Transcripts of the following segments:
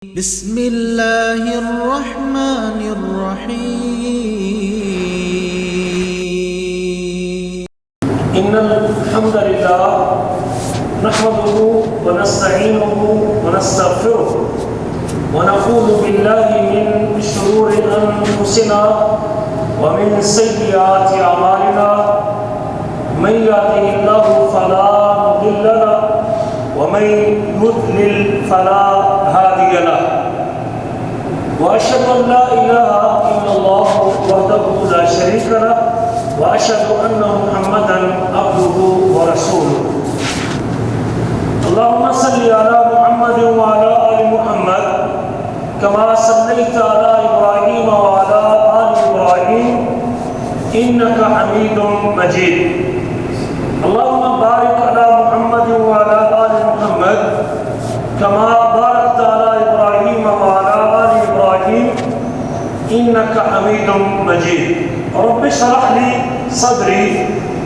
بسم اللہ الرحمن الرحیم ان الحمد للہ نحمده ونستعینه ونستغفره ونعوذ باللہ من شرور انفسنا ومن سیئات اعمالنا من یهده اللہ فلا مضل له ومن يضلل فلا هادي له واشهد ان لا اله الا الله وحده لا شريك له واشهد ان محمدا عبده ورسوله اللهم صل على محمد وعلى ال محمد كما صليت على ابراهيم وعلى ال ابراهيم انك حميد مجيد اللهم بارك على محمد وعلى ال محمد كما باركت على ابراهيم وعلى ال ابراهيم انك حميد مجيد رب اشرح لي صدري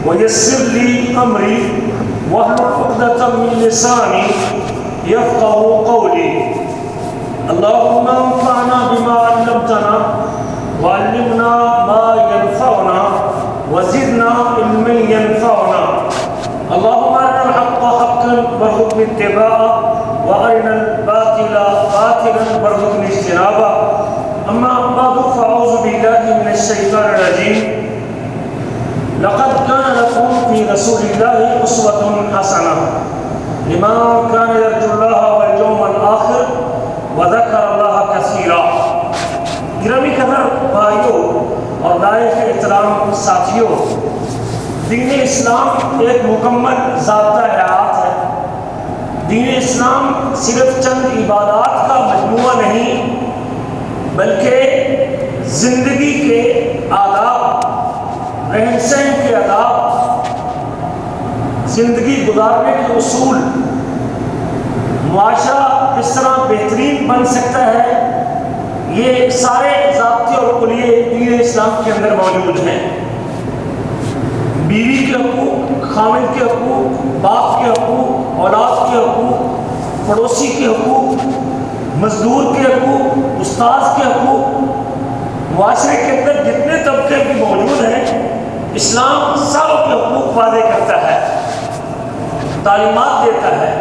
ويسر لي امري واحلل عقدة من لساني يفقهوا قولي اللهم انفعنا بما علمتنا وعلمنا ما ينفعنا وزدنا علما ينفعنا اللهم ارنا الحق حقا وارزقنا اتباعه وارنا الباطل باطلا وارزقنا اجتنابه اما بعد فاعوذ بالله من الشيطان الرجيم لقد كان لكم في رسول الله اسوة حسنة لمن كان يرجو الله واليوم الاخر وذكر الله كثيرا گرامی قدر بھائیوں اور لائق احترام ساتھیوں، دین اسلام ایک مکمل ضابطہ حیات ہے۔ دین اسلام صرف چند عبادات کا مجموعہ نہیں بلکہ زندگی کے آداب، رہن سہن کے آداب، زندگی گزارنے کے اصول، معاشرہ کس طرح بہترین بن سکتا ہے، یہ سارے ضابطے اور کلیے دین اسلام کے اندر موجود ہیں۔ بیوی کے حقوق، خاوند کے حقوق، باپ کے حقوق، اولاد کے حقوق، پڑوسی کے حقوق، مزدور کے حقوق، استاد کے حقوق، معاشرے کے اندر جتنے طبقے بھی موجود ہیں، اسلام سب کے حقوق واضح کرتا ہے، تعلیمات دیتا ہے۔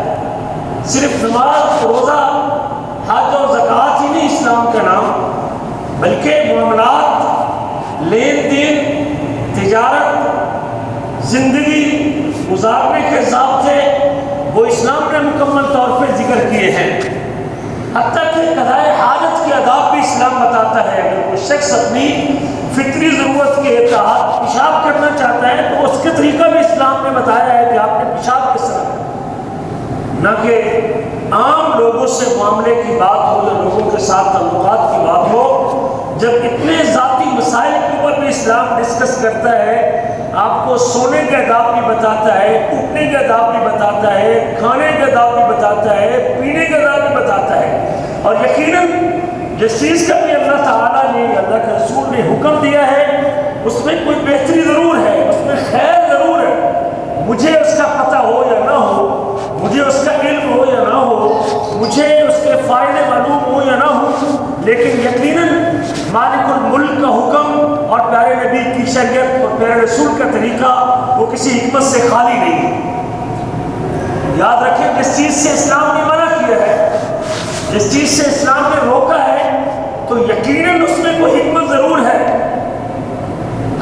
صرف نماز، روزہ، حج اور زکوٰۃ ہی نہیں اسلام کا نام، بلکہ معاملات، لین دین، تجارت، زندگی گزارنے کے ضابطے وہ اسلام نے مکمل طور پر ذکر کیے ہیں۔ حتیٰ کہ قضائے حاجت کے آداب بھی اسلام بتاتا ہے۔ اگر کوئی شخص اپنی فطری ضرورت کے تحت پیشاب کرنا چاہتا ہے تو اس کے طریقہ بھی اسلام نے بتایا ہے کہ آپ نے پیشاب کس طرح کرنا، نہ کہ عام لوگوں سے معاملے کی بات ہو یا لوگوں کے ساتھ تعلقات کی بات ہو۔ جب اتنے ذاتی مسائل کے اوپر بھی اسلام ڈسکس کرتا ہے، آپ کو سونے کے آداب بھی بتاتا ہے، اٹھنے کے آداب بھی بتاتا ہے، کھانے کے آداب بھی بتاتا ہے، پینے کے آداب بھی بتاتا ہے، اور یقیناً جس چیز کا بھی اللہ تعالیٰ نے، اللہ کے رسول نے حکم دیا ہے، اس میں کوئی بہتری ضرور ہے، اس میں خیر ضرور ہے۔ مجھے اس کا پتہ ہو یا نہ ہو، مجھے اس کا علم ہو یا نہ ہو، مجھے اس کے فائدے معلوم ہو یا نہ ہو، لیکن یقیناً مالک الملک کا حکم اور پیارے نبی کی شریعت اور پیارے رسول کا طریقہ وہ کسی حکمت سے خالی نہیں ہے۔ یاد رکھیں، جس چیز سے اسلام نے منع کیا ہے، جس چیز سے اسلام نے روکا ہے، تو یقیناً اس میں کوئی حکمت ضرور ہے۔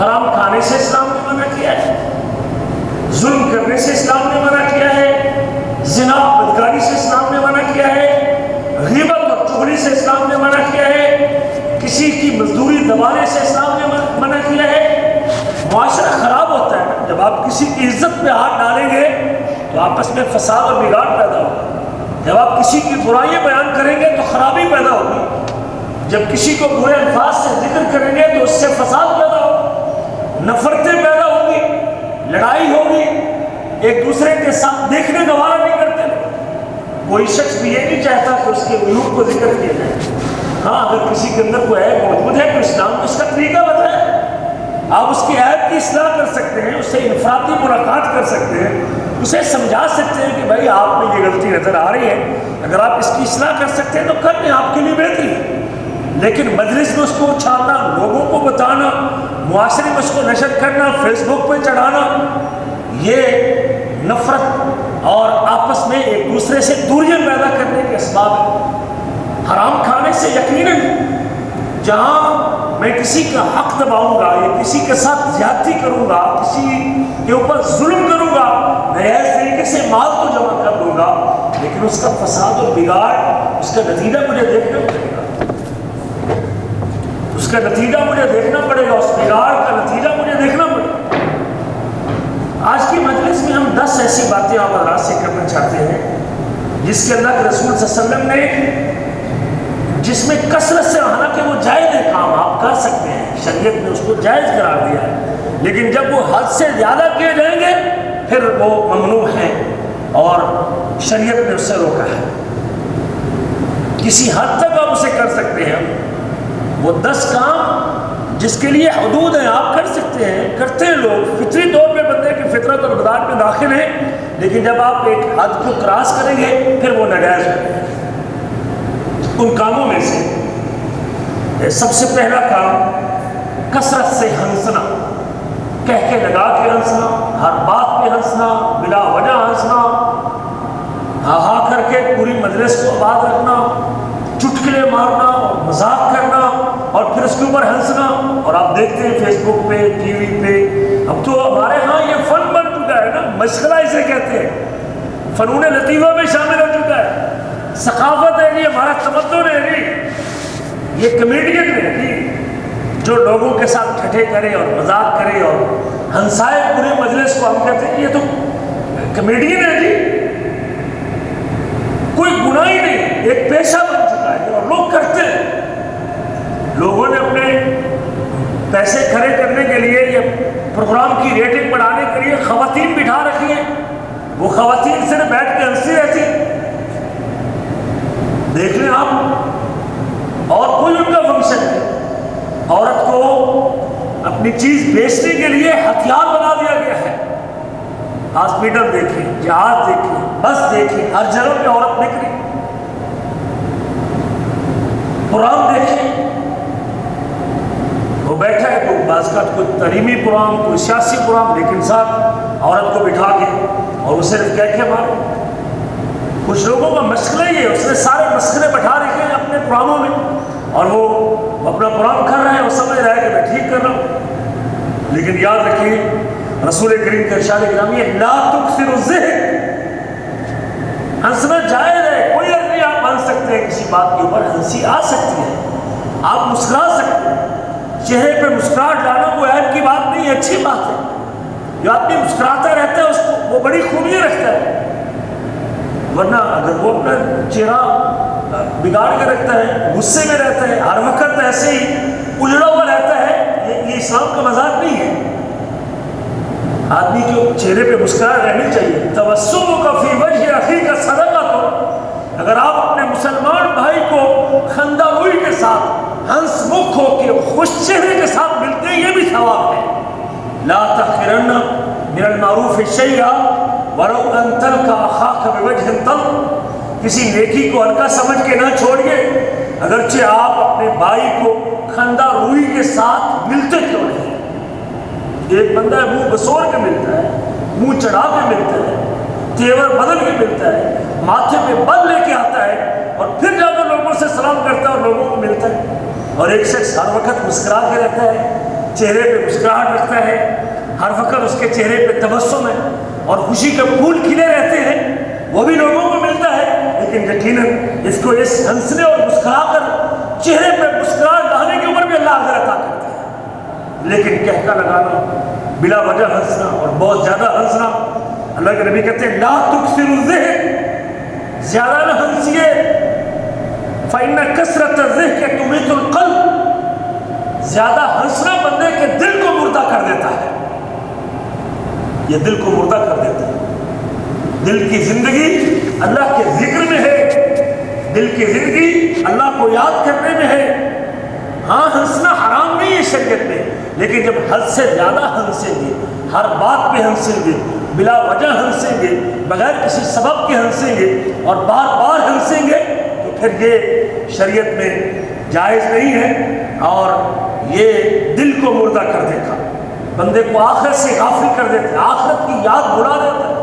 حرام کھانے سے اسلام نے منع کیا ہے، ظلم کرنے سے اسلام نے منع کیا ہے، زنا بدکاری سے اسلام نے منع کیا ہے، غیبت اور چغلی سے اسلام نے منع کیا ہے، کسی کی مزدوری دبانے سے اسلام نے منع کیا ہے۔ معاشرہ خراب ہوتا ہے جب آپ کسی کی عزت پہ ہاتھ ڈالیں گے تو آپس میں فساد اور بگاڑ پیدا ہوگا۔ جب آپ کسی کی برائیاں بیان کریں گے تو خرابی پیدا ہوگی۔ جب کسی کو برے الفاظ سے ذکر کریں گے تو اس سے فساد پیدا ہوگا، نفرتیں پیدا ہوگی، لڑائی ہوگی، ایک دوسرے کے ساتھ دیکھنے گوارا نہیں کرتے۔ کوئی شخص بھی یہ نہیں چاہتا کہ اس کے عیوب کو ذکر کیا جائے۔ ہاں، اگر کسی کے اندر کوئی عیب موجود ہے تو اسلام نے اس کا طریقہ بتایا۔ آپ اس کی عیب کی اصلاح کر سکتے ہیں، اس سے انفرادی ملاقات کر سکتے ہیں، اسے سمجھا سکتے ہیں کہ بھائی آپ میں یہ غلطی نظر آ رہی ہے، اگر آپ اس کی اصلاح کر سکتے ہیں تو کر لیں، آپ کے لیے بہتری ہے۔ لیکن مجلس میں اس کو اچھالنا، لوگوں کو بتانا، معاشرے میں اس کو نشر کرنا، فیس بک پہ چڑھانا، یہ نفرت اور آپس میں ایک دوسرے سے دوریاں پیدا کرنے کے اسباب ہیں۔ حرام کھانے سے یقیناً جہاں میں کسی کا حق دباؤں گا یا کسی کے ساتھ زیادتی کروں گا، کسی کے اوپر ظلم کروں گا، نجائز طریقے سے مال تو جمع کر دوں گا، لیکن اس کا فساد اور بگاڑ، اس کا نتیجہ مجھے دیکھنا پڑے گا، اس کا نتیجہ مجھے دیکھنا پڑے گا، اس بگاڑ کا نتیجہ مجھے دیکھنا پڑے گا۔ آج کی مجلس میں ہم 10 ایسی باتیں آپ حضرات سے کرنا چاہتے ہیں جس کے اللہ کے رسول صلی اللہ علیہ وسلم نے، جس میں کثرت سے، حالانکہ وہ جائز کام آپ کر سکتے ہیں، شریعت نے اس کو جائز قرار دیا ہے، لیکن جب وہ حد سے زیادہ کیے جائیں گے پھر وہ ممنوع ہیں اور شریعت نے اس سے روکا ہے۔ کسی حد تک آپ اسے کر سکتے ہیں، وہ 10 کام جس کے لیے حدود ہیں آپ کر سکتے ہیں، کرتے ہیں لوگ، فطری طور پہ بندے کی فطرت اور مزاج میں داخل ہیں، لیکن جب آپ ایک حد کو کراس کریں گے پھر وہ ناجائز ہو جائے گا۔ ان کاموں میں سے سب سے پہلا کام کثرت سے ہنسنا، کہہ کے لگا کے ہنسنا، ہر بات پہ ہنسنا، بلا وجہ ہنسنا، ہاں ہاں کر کے پوری مجلس کو آباد رکھنا، چٹکلے مارنا اور مذاق کرنا اور پھر اس کے اوپر ہنسنا۔ اور آپ دیکھتے ہیں فیس بک پہ، ٹی وی پہ، اب تو ہمارے ہاں یہ فن بن چکا ہے نا، مشغلہ اسے کہتے ہیں، فنون لطیفہ میں شامل ہو چکا ہے، ثقافت ہے یہ، ہمارا تمدن ہے یہ، یہ کمیڈین ہے جی، جو لوگوں کے ساتھ ٹھٹھے کرے اور مذاق کرے اور ہنسائے پورے مجلس کو، ہم کہتے ہیں یہ تو کمیڈین ہے جی، کوئی گناہ ہی نہیں، ایک پیشہ بن چکا ہے اور لوگ کرتے ہیں۔ لوگوں نے اپنے پیسے کھڑے کرنے کے لیے یا پروگرام کی ریٹنگ بڑھانے کے لیے خواتین بٹھا رکھی ہیں، وہ خواتین صرف بیٹھ کے ہنسی رہتی، دیکھ لیں آپ، اور کوئی ان کا فنکشن ہے۔ عورت کو اپنی چیز بیچنے کے لیے ہتھیار بنا دیا گیا ہے۔ ہاسپٹل دیکھیں، جہاز دیکھیں، بس دیکھیں، ہر جگہ پہ عورت بک رہی۔ پروگرام دیکھیں، وہ بیٹھا ہے کوئی بعض کا کوئی تعلیمی پروگرام، کوئی سیاسی پروگرام، لیکن ساتھ عورت کو بٹھا کے اور اسے کہہ کے مارے۔ کچھ لوگوں کا مسئلہ یہ ہے، اس نے سارے مسئلے بٹھا رکھے ہیں اپنے پروگراموں میں اور وہ اپنا پروگرام کر رہے ہیں، وہ سمجھ رہا ہے کہ میں ٹھیک کر رہا ہوں، لیکن یاد رکھیے رسول کریم کا ارشاد گرامی ہے، لا تکثر الضحک، ہنسنا جائز ہے، کوئی عرض نہیں، آپ ہنس سکتے ہیں، کسی بات کے اوپر ہنسی آ سکتی ہے، آپ مسکرا سکتے ہیں، چہرے پہ مسکراہٹ لانا کوئی عیب کی بات نہیں ہے، اچھی بات ہے۔ جو آدمی مسکراتا رہتا ہے اس کو وہ بڑی خوبی رکھتا ہے، ورنہ اگر وہ اپنا چہرہ بگاڑ کے رکھتا ہے، غصے میں رہتا ہے، ہر وقت ایسے ہی اجڑا ہوا رہتا ہے، یہ اسلام کا مذاق نہیں ہے۔ آدمی کے چہرے پہ مسکراہٹ رہنی چاہیے۔ تبسم کا فی وجہ اخیک صدقہ، تو اگر آپ اپنے مسلمان بھائی کو خندہ روئی کے ساتھ، ہنس مکھ ہو کے، خوش چہرے کے ساتھ ملتے ہیں، یہ بھی ثواب ہے۔ لا تحقرن من المعروف شیئا ولو ان تلقى اخاك بوجه طلق، کسی نیکی کو ہلکا سمجھ کے نہ چھوڑیے، اگرچہ آپ اپنے بھائی کو خندہ روئی کے ساتھ ملتے کیوں نہیں۔ ایک بندہ منہ بسور کے ملتا ہے، منہ چڑھا کے ملتا ہے، تیور بدل کے ملتا ہے، ماتھے پہ بل لے کے آتا ہے اور پھر جا کر لوگوں سے سلام کرتا ہے اور لوگوں کو ملتا ہے، اور ایک شخص ہر وقت مسکرا کے رہتا ہے، چہرے پہ مسکراہٹ رکھتا ہے، ہر وقت اس کے چہرے پہ تبسم ہے اور خوشی کے پھول کھلے رہتے ہیں، وہ بھی لوگوں کو ملتا ہے، لیکن یقیناً اس کو اس ہنسنے اور مسکرا کر چہرے پہ مسکراہٹ لانے کے اوپر بھی اللہ اجر عطا کرتا ہے۔ لیکن کہکا لگانا، بلا وجہ ہنسنا اور بہت زیادہ ہنسنا، اللہ کے نبی کہتے ہیں لا تکثر الضحک، زیادہ نہ ہنسیے، فإن کثرت الضحک تمیت القلب، زیادہ ہنسنا بندے کے دل کو مردہ کر دیتا ہے، یہ دل کو مردہ کر دیتا ہے۔ دل کی زندگی اللہ کے ذکر میں ہے، دل کی زندگی اللہ کو یاد کرنے میں ہے۔ ہاں ہنسنا حرام نہیں ہے شریعت میں، لیکن جب حد سے زیادہ ہنسیں گے، ہر بات پہ ہنسیں گے، بلا وجہ ہنسیں گے، بغیر کسی سبب کے ہنسیں گے اور بار بار ہنسیں گے، تو پھر یہ شریعت میں جائز نہیں ہے اور یہ دل کو مردہ کر دیتا، بندے کو آخرت سے غافل کر دیتا ہے، آخرت کی یاد بھلا دیتا ہے،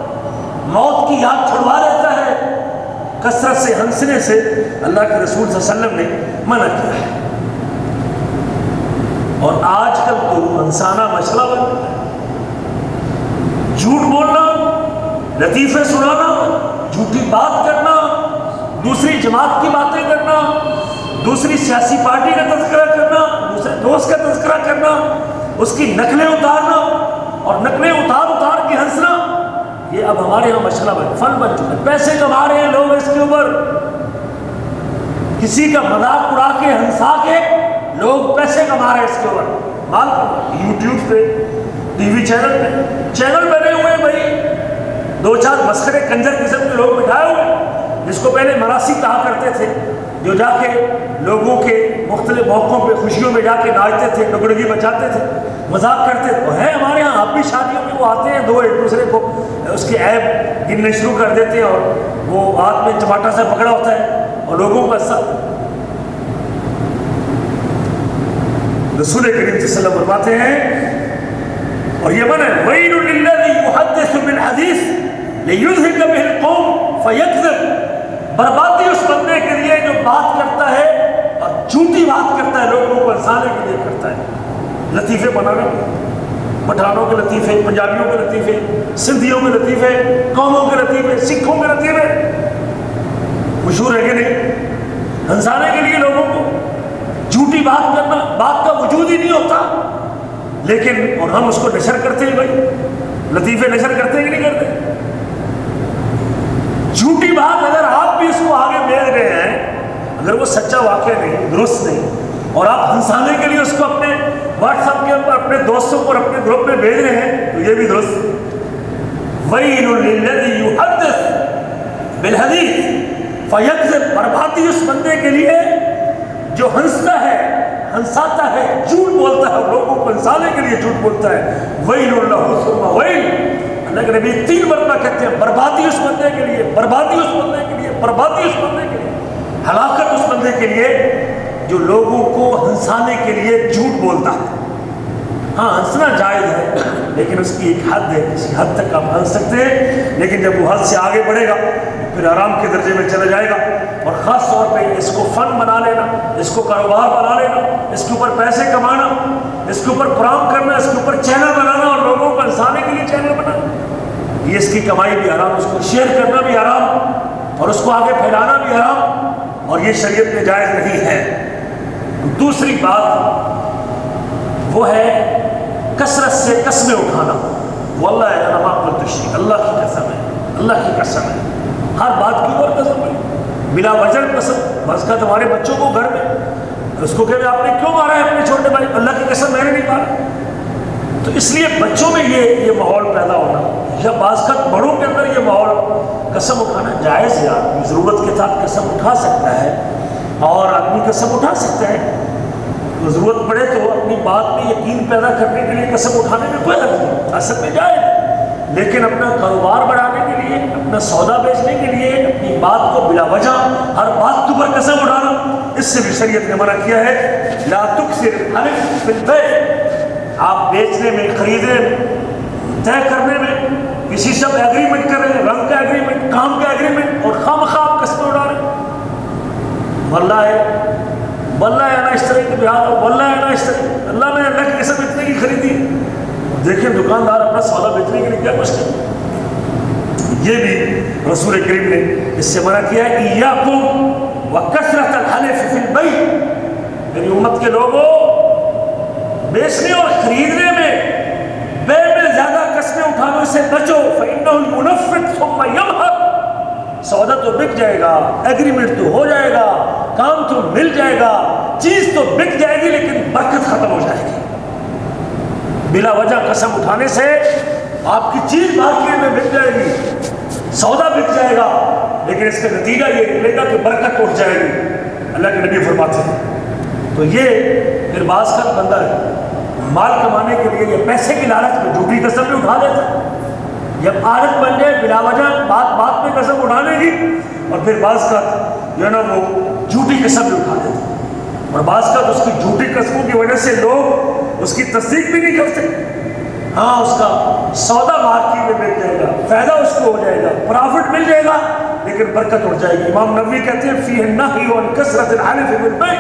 موت کی یاد چھڑوا دیتا ہے۔ کثرت سے ہنسنے سے اللہ کے رسول صلی اللہ علیہ وسلم نے منع کیا ہے۔ اور آج کل تو ہنسانا مسئلہ بن گیا ہے، جھوٹ بولنا، لطیفے سنانا، جھوٹی بات کرنا، دوسری جماعت کی باتیں کرنا، دوسری سیاسی پارٹی کا تذکرہ کرنا، دوسرے دوست کا تذکرہ کرنا، اس کی نقلیں اتارنا اور نقلیں اتار کے ہنسنا، یہ اب ہمارے یہاں مسئلہ فن بن چکا ہے۔ پیسے کما رہے ہیں لوگ اس کے اوپر، کسی کا مذاق اڑا کے ہنسا کے لوگ پیسے کما رہے ہیں اس کے اوپر، مال یوٹیوب پہ، ٹی وی چینل بنے ہوئے ہیں بھائی، دو چار مسخرے کنجر قسم کے لوگ بٹھائے ہوئے، جس کو پہلے مراسی کہا کرتے تھے، جو جا کے لوگوں کے مختلف موقعوں پہ خوشیوں میں جا کے ناچتے تھے، ڈگڑگی بچاتے تھے، مذاق کرتے تھے۔ وہ ہیں ہمارے یہاں اب بھی شادیوں میں، وہ آتے ہیں دو ایک دوسرے کو اس کے عیب گننے شروع کر دیتے ہیں اور وہ ہاتھ میں چماٹا سے پکڑا ہوتا ہے اور لوگوں کو ایسا۔ رسول کریم صلی اللہ علیہ وسلم فرماتے ہیں اور یہ من ہے وَيْلٌ لِلَّذِي يُحَدِّثُ بِالْحَدِيثِ لِيُذْهِبَ بِهِ الْقَوْمَ فَيَكْذِبُ، بربادی اس بندے کے لیے جو بات کرتا ہے اور جھوٹی بات کرتا ہے، لوگوں کو ہنسانے کے لیے کرتا ہے، لطیفے بنانے کے، پٹھانوں کے لطیفے، پنجابیوں کے لطیفے، سندھیوں کے لطیفے، قوموں کے لطیفے، سکھوں کے لطیفے، مشہور ہے کہ نہیں؟ ہنسانے کے لیے لوگوں کو، جھوٹی بات کرنا، بات کا وجود ہی نہیں ہوتا، لیکن اور ہم اس کو نشر کرتے ہیں بھائی، لطیفے نشر کرتے ہیں کہ نہیں کرتے؟ جھوٹی بات اگر آپ بھی اس کو آگے بھیج رہے ہیں، اگر وہ سچا واقعہ نہیں، درست نہیں، اور آپ ہنسانے کے لیے اس کو اپنے واٹس ایپ کے اوپر اپنے دوستوں کو اپنے گروپ میں بھیج رہے ہیں، تو یہ بھی درست۔ وَيْلٌ لِلَّذِي يُحَدِّثُ بِالْحَدِيثِ فَيَكْذِبُ، بربادی اس بندے کے لیے جو ہنستا ہے، ہنساتا ہے، جھوٹ بولتا ہے، لوگوں کو ہنسانے کے لیے جھوٹ بولتا ہے۔ وَيْلٌ لَهُ ثُمَّ وَيْلٌ، اللہ کے نبی 3 مرتبہ کہتے ہیں بربادی اس بندے کے لیے، بربادی اس بندے کے لیے، بربادی اس بندے کے لیے، ہلاکت اس بندے کے لیے جو لوگوں کو ہنسانے کے لیے جھوٹ بولتا ہے۔ ہاں ہنسنا جائز ہے، لیکن اس کی ایک حد ہے، کسی حد تک آپ ہنس سکتے ہیں، لیکن جب وہ حد سے آگے بڑھے گا پھر آرام کے درجے میں چلا جائے گا۔ اور خاص طور پہ اس کو فن بنا لینا، اس کو کاروبار بنا لینا، اس کے اوپر پیسے کمانا، اس کے اوپر پرام کرنا، اس کے اوپر چینل بنانا اور لوگوں کو ہنسانے کے لیے چینل بنانا، یہ اس کی کمائی بھی حرام، اس کو شیئر کرنا بھی حرام اور اس کو آگے پھیلانا بھی حرام، اور یہ شریعت میں جائز نہیں ہے۔ دوسری بات وہ ہے کثرت سے قسمیں اٹھانا، واللہ انا ما قلت شيء، اللہ کی قسم ہے، اللہ کی قسم ہے، ہر بات کی اور قسم ہے، بلا وجہ قسم۔ بس کا تمہارے بچوں کو گھر میں اس کو کہ آپ نے کیوں مارا ہے اپنے چھوٹے بھائی، اللہ کی قسم میں نے نہیں مارا۔ تو اس لیے بچوں میں یہ ماحول پیدا ہونا، یا بعض کا بڑوں کے اندر یہ ماحول، قسم اٹھانا جائز ہے، آدمی ضرورت کے ساتھ قسم اٹھا سکتا ہے، اور آدمی قسم اٹھا سکتا ہے، تو ضرورت پڑے تو اپنی بات میں یقین پیدا کرنے کے لیے قسم اٹھانے میں کوئی حرج نہیں، اصل میں جائز ہے، لیکن اپنا کاروبار بڑھانے کے لیے، اپنا سودا بیچنے کے لیے اپنی بات کو بلا وجہ ہر بات کے اوپر قسم اٹھانا، اس سے بھی شریعت نے منع کیا ہے۔ لا تکثر الحلف فی البیع، آپ بیچنے میں، خریدنے میں، طے کرنے میں کسی سے ایگریمنٹ کر رہے ہیں، رنگ کا ایگریمنٹ، کام کا ایگریمنٹ، اور خواہ آپ قسمیں اٹھا رہے ہیں، واللہ انا اشتریت بہذا، واللہ انا اشتریت، اللہ نے اللہ کی قسم اتنے کی خریدی۔ دیکھیں دکاندار اپنا سودا بیچنے کے لیے کیا کچھ کرتا، یہ بھی رسول کریم نے اس سے منع کیا ہے۔ ایاکم وکثرۃ الحلف فی البیع، میری امت کے لوگوں، بیچنے اور خریدنے میں، بے میں زیادہ قسمیں اٹھانے سے بچو، فإنہ المنفق ثم یمحق، سودا تو بک جائے گا، ایگریمنٹ تو ہو جائے گا، کام تو مل جائے گا، چیز تو بک جائے گی، لیکن برکت ختم ہو جائے گی۔ بلا وجہ قسم اٹھانے سے آپ کی چیز مارکیٹ میں بک جائے گی، سودا بک جائے گا، لیکن اس کا نتیجہ یہ نکلے گا کہ برکت اٹھ جائے گی، اللہ کے نبی فرماتے ہیں۔ تو یہ پھر بعض کا بندہ ہے مال کمانے کے لیے یا پیسے کی لالچ میں جھوٹی قسم بھی اٹھا لیتا ہے. جب عادت بن جائے بلا وجہ بات بات میں قسم اٹھانے کی، اور پھر بعض کا جو ہے نا وہ جھوٹی قسم بھی اٹھا دیتا ہے، اور بعض کا اس کی جھوٹی قسموں کی وجہ سے لوگ اس کی تصدیق بھی نہیں کر سکتے. ہاں اس کا سودا مارکیٹ میں مل جائے گا، فائدہ اس کو ہو جائے گا، پرافٹ مل جائے گا، لیکن برکت اٹھ جائے گی. امام نبوی کہتے ہیں فیہ النہی عن کثرۃ الحلف بالبیع.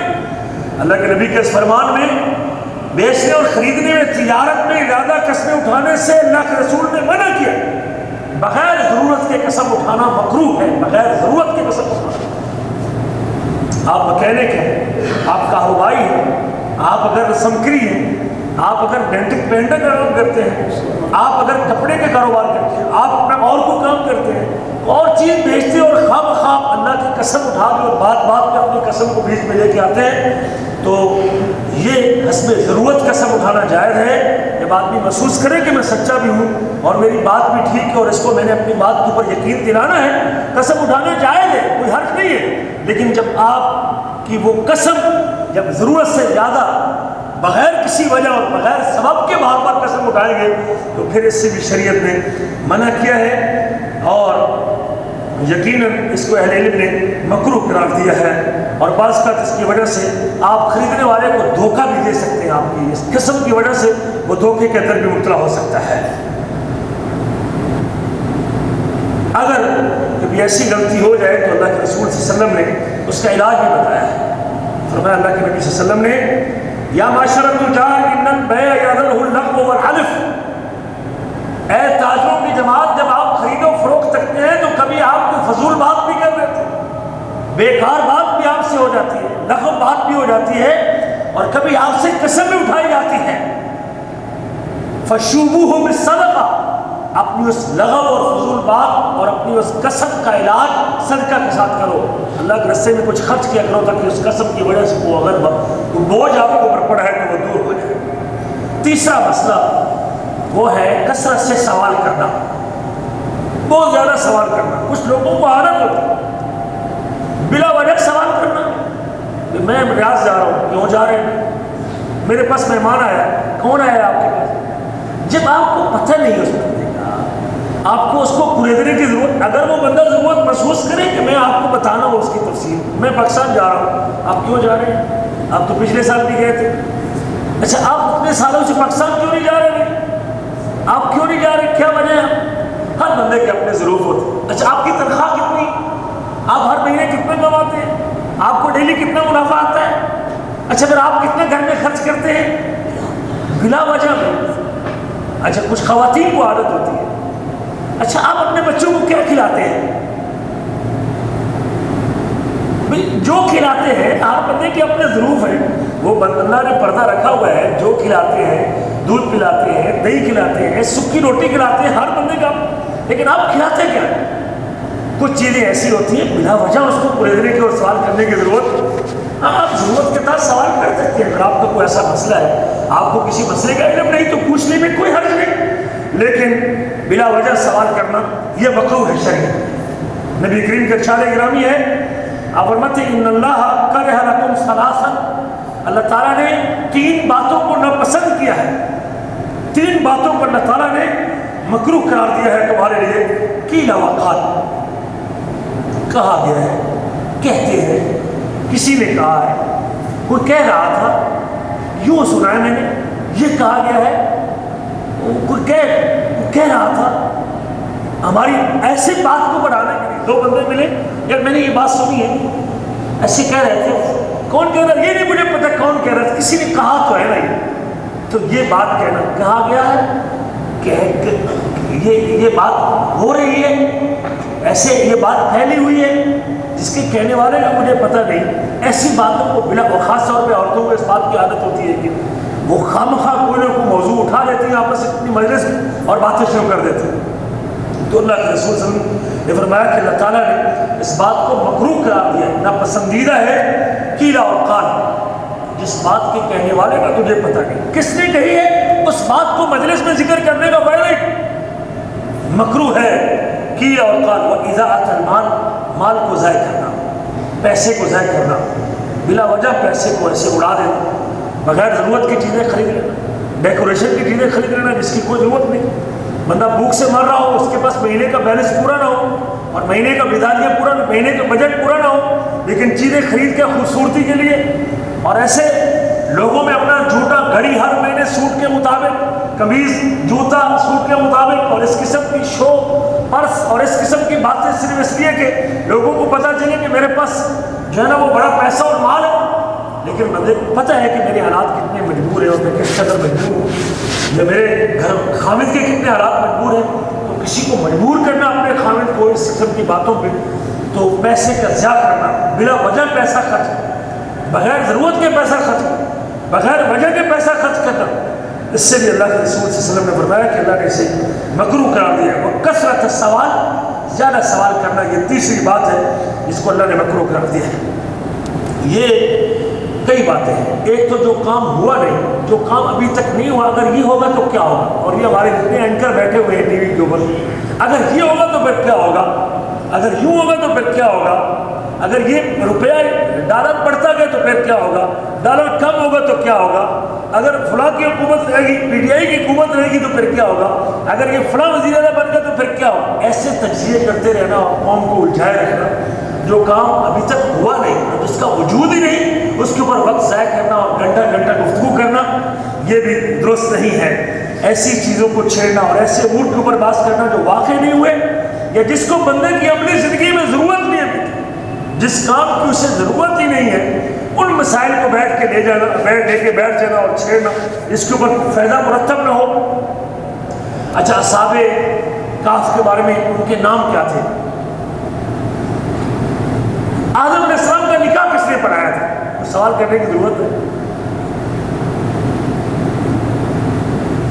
اللہ کے نبی کے اس فرمان میں بیچنے اور خریدنے میں، تجارت میں زیادہ قسمیں اٹھانے سے اللہ کے رسول نے منع کیا. بغیر ضرورت کے قسم اٹھانا مکروہ ہے، بغیر ضرورت کے قسم اٹھانا. آپ مکینک ہیں، آپ کاروباری ہیں، آپ اگر رسمکری ہیں، آپ اگر پینٹر کا کام کرتے ہیں، آپ اگر کپڑے کے کاروبار کرتے ہیں، آپ اپنا اور کوئی کام کرتے ہیں، اور چیز بیچتے اور خواہ بخواہ اللہ کی قسم اٹھا کے اور بات بات میں اپنی قسم کو بیچ میں لے کے آتے ہیں، تو یہ حسب ضرورت قسم اٹھانا جائز ہے. جب آدمی محسوس کرے کہ میں سچا بھی ہوں اور میری بات بھی ٹھیک ہے اور اس کو میں نے اپنی بات کے اوپر یقین دلانا ہے، قسم اٹھانا جائز ہے، کوئی حرج نہیں ہے. لیکن جب آپ کی وہ قسم جب ضرورت سے زیادہ بغیر کسی وجہ اور بغیر سبب کے بار بار قسم اٹھائیں گے تو پھر اس سے بھی شریعت نے منع کیا ہے، اور یقیناً اس کو اہل علم نے مکروہ قرار دیا ہے. اور بعض کا اس کی وجہ سے آپ خریدنے والے کو دھوکہ بھی دے سکتے ہیں، آپ کی اس قسم کی وجہ سے وہ دھوکے کے اندر بھی مبتلا ہو سکتا ہے. اگر کبھی ایسی غلطی ہو جائے تو اللہ کے رسول صلی اللہ علیہ وسلم نے اس کا علاج بھی بتایا ہے. فرمایا اللہ کے نبی صلی اللہ علیہ وسلم نے یا معاشر التجار ان البیع یضره اللغو والحلف. اے تاجروں کی جماعت، جب آپ خرید و فروخت کرتے ہیں تو کبھی آپ کو فضول بات بھی کر دیتے ہیں، بیکار بات بھی آپ سے ہو جاتی ہے، لغو بات بھی ہو جاتی ہے، اور کبھی آپ سے قسم بھی اٹھائی جاتی ہے. فشوبوہ بالصدقہ، اپنی اس لغو اور فضول بات اور اپنی اس قسم کا علاج صدقہ کے ساتھ کرو. اللہ کے رستے میں کچھ خرچ کیا کرو تاکہ اس قسم کی وجہ سے وہ اگر وہ بوجھ آپ کو اوپر پڑا ہے تو وہ دور ہو جائے. تیسرا مسئلہ وہ ہے کثرت سے سوال کرنا، بہت زیادہ سوال کرنا. کچھ لوگوں کو عادت ہوتی ہے بلا وجہ سوال کرنا کہ میں ریاض جا رہا ہوں، کیوں جا رہے ہیں؟ میرے پاس مہمان آیا، کون آیا آپ کے پاس؟ جب آپ کو پتہ نہیں اس بندے کا، آپ کو اس کو خریدنے کی ضرورت، اگر وہ بندہ ضرورت محسوس کرے کہ میں آپ کو بتانا ہوں اس کی تفصیل، میں پاکستان جا رہا ہوں، آپ کیوں جا رہے ہیں؟ آپ تو پچھلے سال بھی گئے تھے. اچھا آپ اتنے سالوں سے پاکستان کیوں نہیں جا رہے ہیں؟ آپ کیوں نہیں جا رہے؟ کیا وجہ ہے؟ ہر بندے کے اپنے ضرور ہوتے. اچھا آپ کی تنخواہ کتنی؟ آپ ہر مہینے کتنے کماتے ہیں؟ آپ کو ڈیلی کتنا منافع آتا ہے؟ اچھا پھر آپ کتنے گھر میں خرچ کرتے ہیں بلا وجہ میں؟ اچھا کچھ خواتین کو عادت ہوتی ہے، اچھا آپ اپنے بچوں کو کیا کھلاتے ہیں؟ جو کھلاتے ہیں ہر بندے کے اپنے ظروف ہیں. وہ اللہ نے پردہ رکھا ہوا ہے، جو کھلاتے ہیں، دودھ پلاتے ہیں، دہی کھلاتے ہیں، سکی روٹی کھلاتے ہیں، ہر بندے کا. لیکن آپ کھلاتے کیا؟ کچھ چیزیں ایسی ہوتی ہیں بلا وجہ اس کو خریدنے کی اور سوال کرنے کی ضرورت. آپ ضرورت کے تحت سوال کر سکتے ہیں. اگر آپ کا کوئی ایسا مسئلہ ہے، آپ کو کسی مسئلے کا علم نہیں تو پوچھنے میں کوئی حرج نہیں، لیکن بلا وجہ سوال کرنا یہ مکروہ ہے شریعت. نبی کریم کا ارشاد گرامی ہے، آپ فرماتے ہیں ان اللہ کرہ لکم ثلاثا، اللہ تعالیٰ نے 3 باتوں کو ناپسند کیا ہے، 3 باتوں کو اللہ تعالیٰ نے مکروہ قرار دیا ہے تمہارے لیے. قیل وقال، کہا گیا ہے، کہتے ہیں، کسی نے کہا ہے، کوئی کہہ رہا تھا، یوں سنا ہے میں نے، یہ کہا گیا ہے، کوئی کہہ رہا تھا. ہماری ایسے بات کو بڑھانے کے لیے 2 بندے ملے، یار میں نے یہ بات سنی ہے، ایسے کہہ رہے تھے، کون کہہ رہا ہے؟ یہ نہیں مجھے پتہ کون کہہ رہا ہے، کسی نے کہا تو ہے نا. تو یہ بات کہنا کہا گیا ہے کہ یہ بات ہو رہی ہے، ایسے یہ بات پھیلی ہوئی ہے جس کے کہنے والے کا مجھے پتہ نہیں. ایسی باتوں کو بلا، اور خاص طور پہ عورتوں کو اس بات کی عادت ہوتی ہے کہ وہ خامخواہ کوئی نہ کوئی موضوع اٹھا لیتی ہیں آپس میں اپنی مجلس میں اور باتیں شروع کر دیتے ہیں. تو اللہ کے رسول صلی اللہ علیہ وسلم نے فرمایا کہ اللہ تعالیٰ نے اس بات کو مکروہ قرار دیا، ناپسندیدہ ہے. قیل اور قال، جس بات کے کہنے والے کا تجھے پتہ نہیں کس نے کہی ہے، اس بات کو مجلس میں ذکر کرنے کا فائدہ نہیں، مکروہ ہے. قیل اور قال واضاعۃ المال، مال کو ضائع کرنا، پیسے کو ضائع کرنا، بلا وجہ پیسے کو ایسے اڑا دینا، بغیر ضرورت کی چیزیں خرید لینا. ڈیکوریشن کی چیزیں خرید لینا جس کی کوئی ضرورت نہیں. بندہ بھوک سے مر رہا ہو, اس کے پاس مہینے کا بیلنس پورا نہ ہو اور مہینے کا مزاجیہ پورا, مہینے کا بجٹ پورا نہ ہو, لیکن چیزیں خرید کے خوبصورتی کے لیے. اور ایسے لوگوں میں اپنا جوتا گھڑی ہر مہینے سوٹ کے مطابق, قمیض جوتا سوٹ کے مطابق, اور اس قسم کی شو پرس اور اس قسم کی باتیں صرف اس لیے کہ لوگوں کو پتہ چلے کہ میرے پاس جو ہے نا وہ بڑا پیسہ اور مال ہے. لیکن بندے کو پتہ ہے کہ میرے حالات کتنے مجبور ہیں اور میں کس قدر مجبور ہوں, یا میرے گھر خامد کے کتنے حالات مجبور ہیں. تو کسی کو مجبور کرنا اپنے خامد کو اس قسم کی باتوں پہ, تو پیسے کا ضیاع کرنا, بلا وجہ پیسہ خرچ, بغیر ضرورت کے پیسہ خرچ, بغیر وجہ کے پیسہ خرچ کرنا, اس سے بھی اللہ کے رسول صلی اللہ علیہ وسلم نے فرمایا کہ اللہ نے اسے مکروہ قرار دیا. وہ کثرت السوال, زیادہ سوال کرنا, یہ تیسری بات ہے جس کو اللہ نے مکروہ قرار دیا ہے. یہ کئی باتیں ہیں. ایک تو جو کام ہوا نہیں, جو کام ابھی تک نہیں ہوا, اگر یہ ہوگا تو کیا ہوگا. اور یہ ہمارے جتنے اینکر بیٹھے ہوئے ہیں ٹی وی کے اوپر, اگر یہ ہوگا تو پھر کیا ہوگا, اگر یوں ہوگا تو پھر کیا ہوگا, اگر یہ روپیہ ڈالر بڑھتا گیا تو پھر کیا ہوگا, ڈالر کم ہوگا تو کیا ہوگا, اگر فلاں کی حکومت رہے گی, پی ٹی آئی کی حکومت رہے گی تو پھر کیا ہوگا, اگر یہ فلاں وزیر اعلیٰ بن گیا تو پھر کیا ہوگا. ایسے تجزیے کرتے رہنا اور قوم کو الجھائے رکھنا. جو کام ابھی تک ہوا نہیں اور جس کا وجود ہی نہیں, اس کے اوپر وقت ضائع کرنا اور گھنٹہ گھنٹہ گفتگو کرنا, یہ بھی درست نہیں ہے. ایسی چیزوں کو چھیڑنا اور ایسے امور کے اوپر بات کرنا جو واقع نہیں ہوئے, یا جس کو بندے کی اپنی زندگی میں ضرورت نہیں ہے, جس کام کی اسے ضرورت ہی نہیں ہے, ان مسائل کو بیٹھ کے بیٹھ جانا اور چھیڑنا, اس کے اوپر فائدہ مرتب نہ ہو. اچھا, اصحاب کہف کے بارے میں ان کے نام کیا تھے؟ آدم علیہ السلام کا نکاح کس نے پڑھایا تھا؟ سوال کرنے کی ضرورت ہے.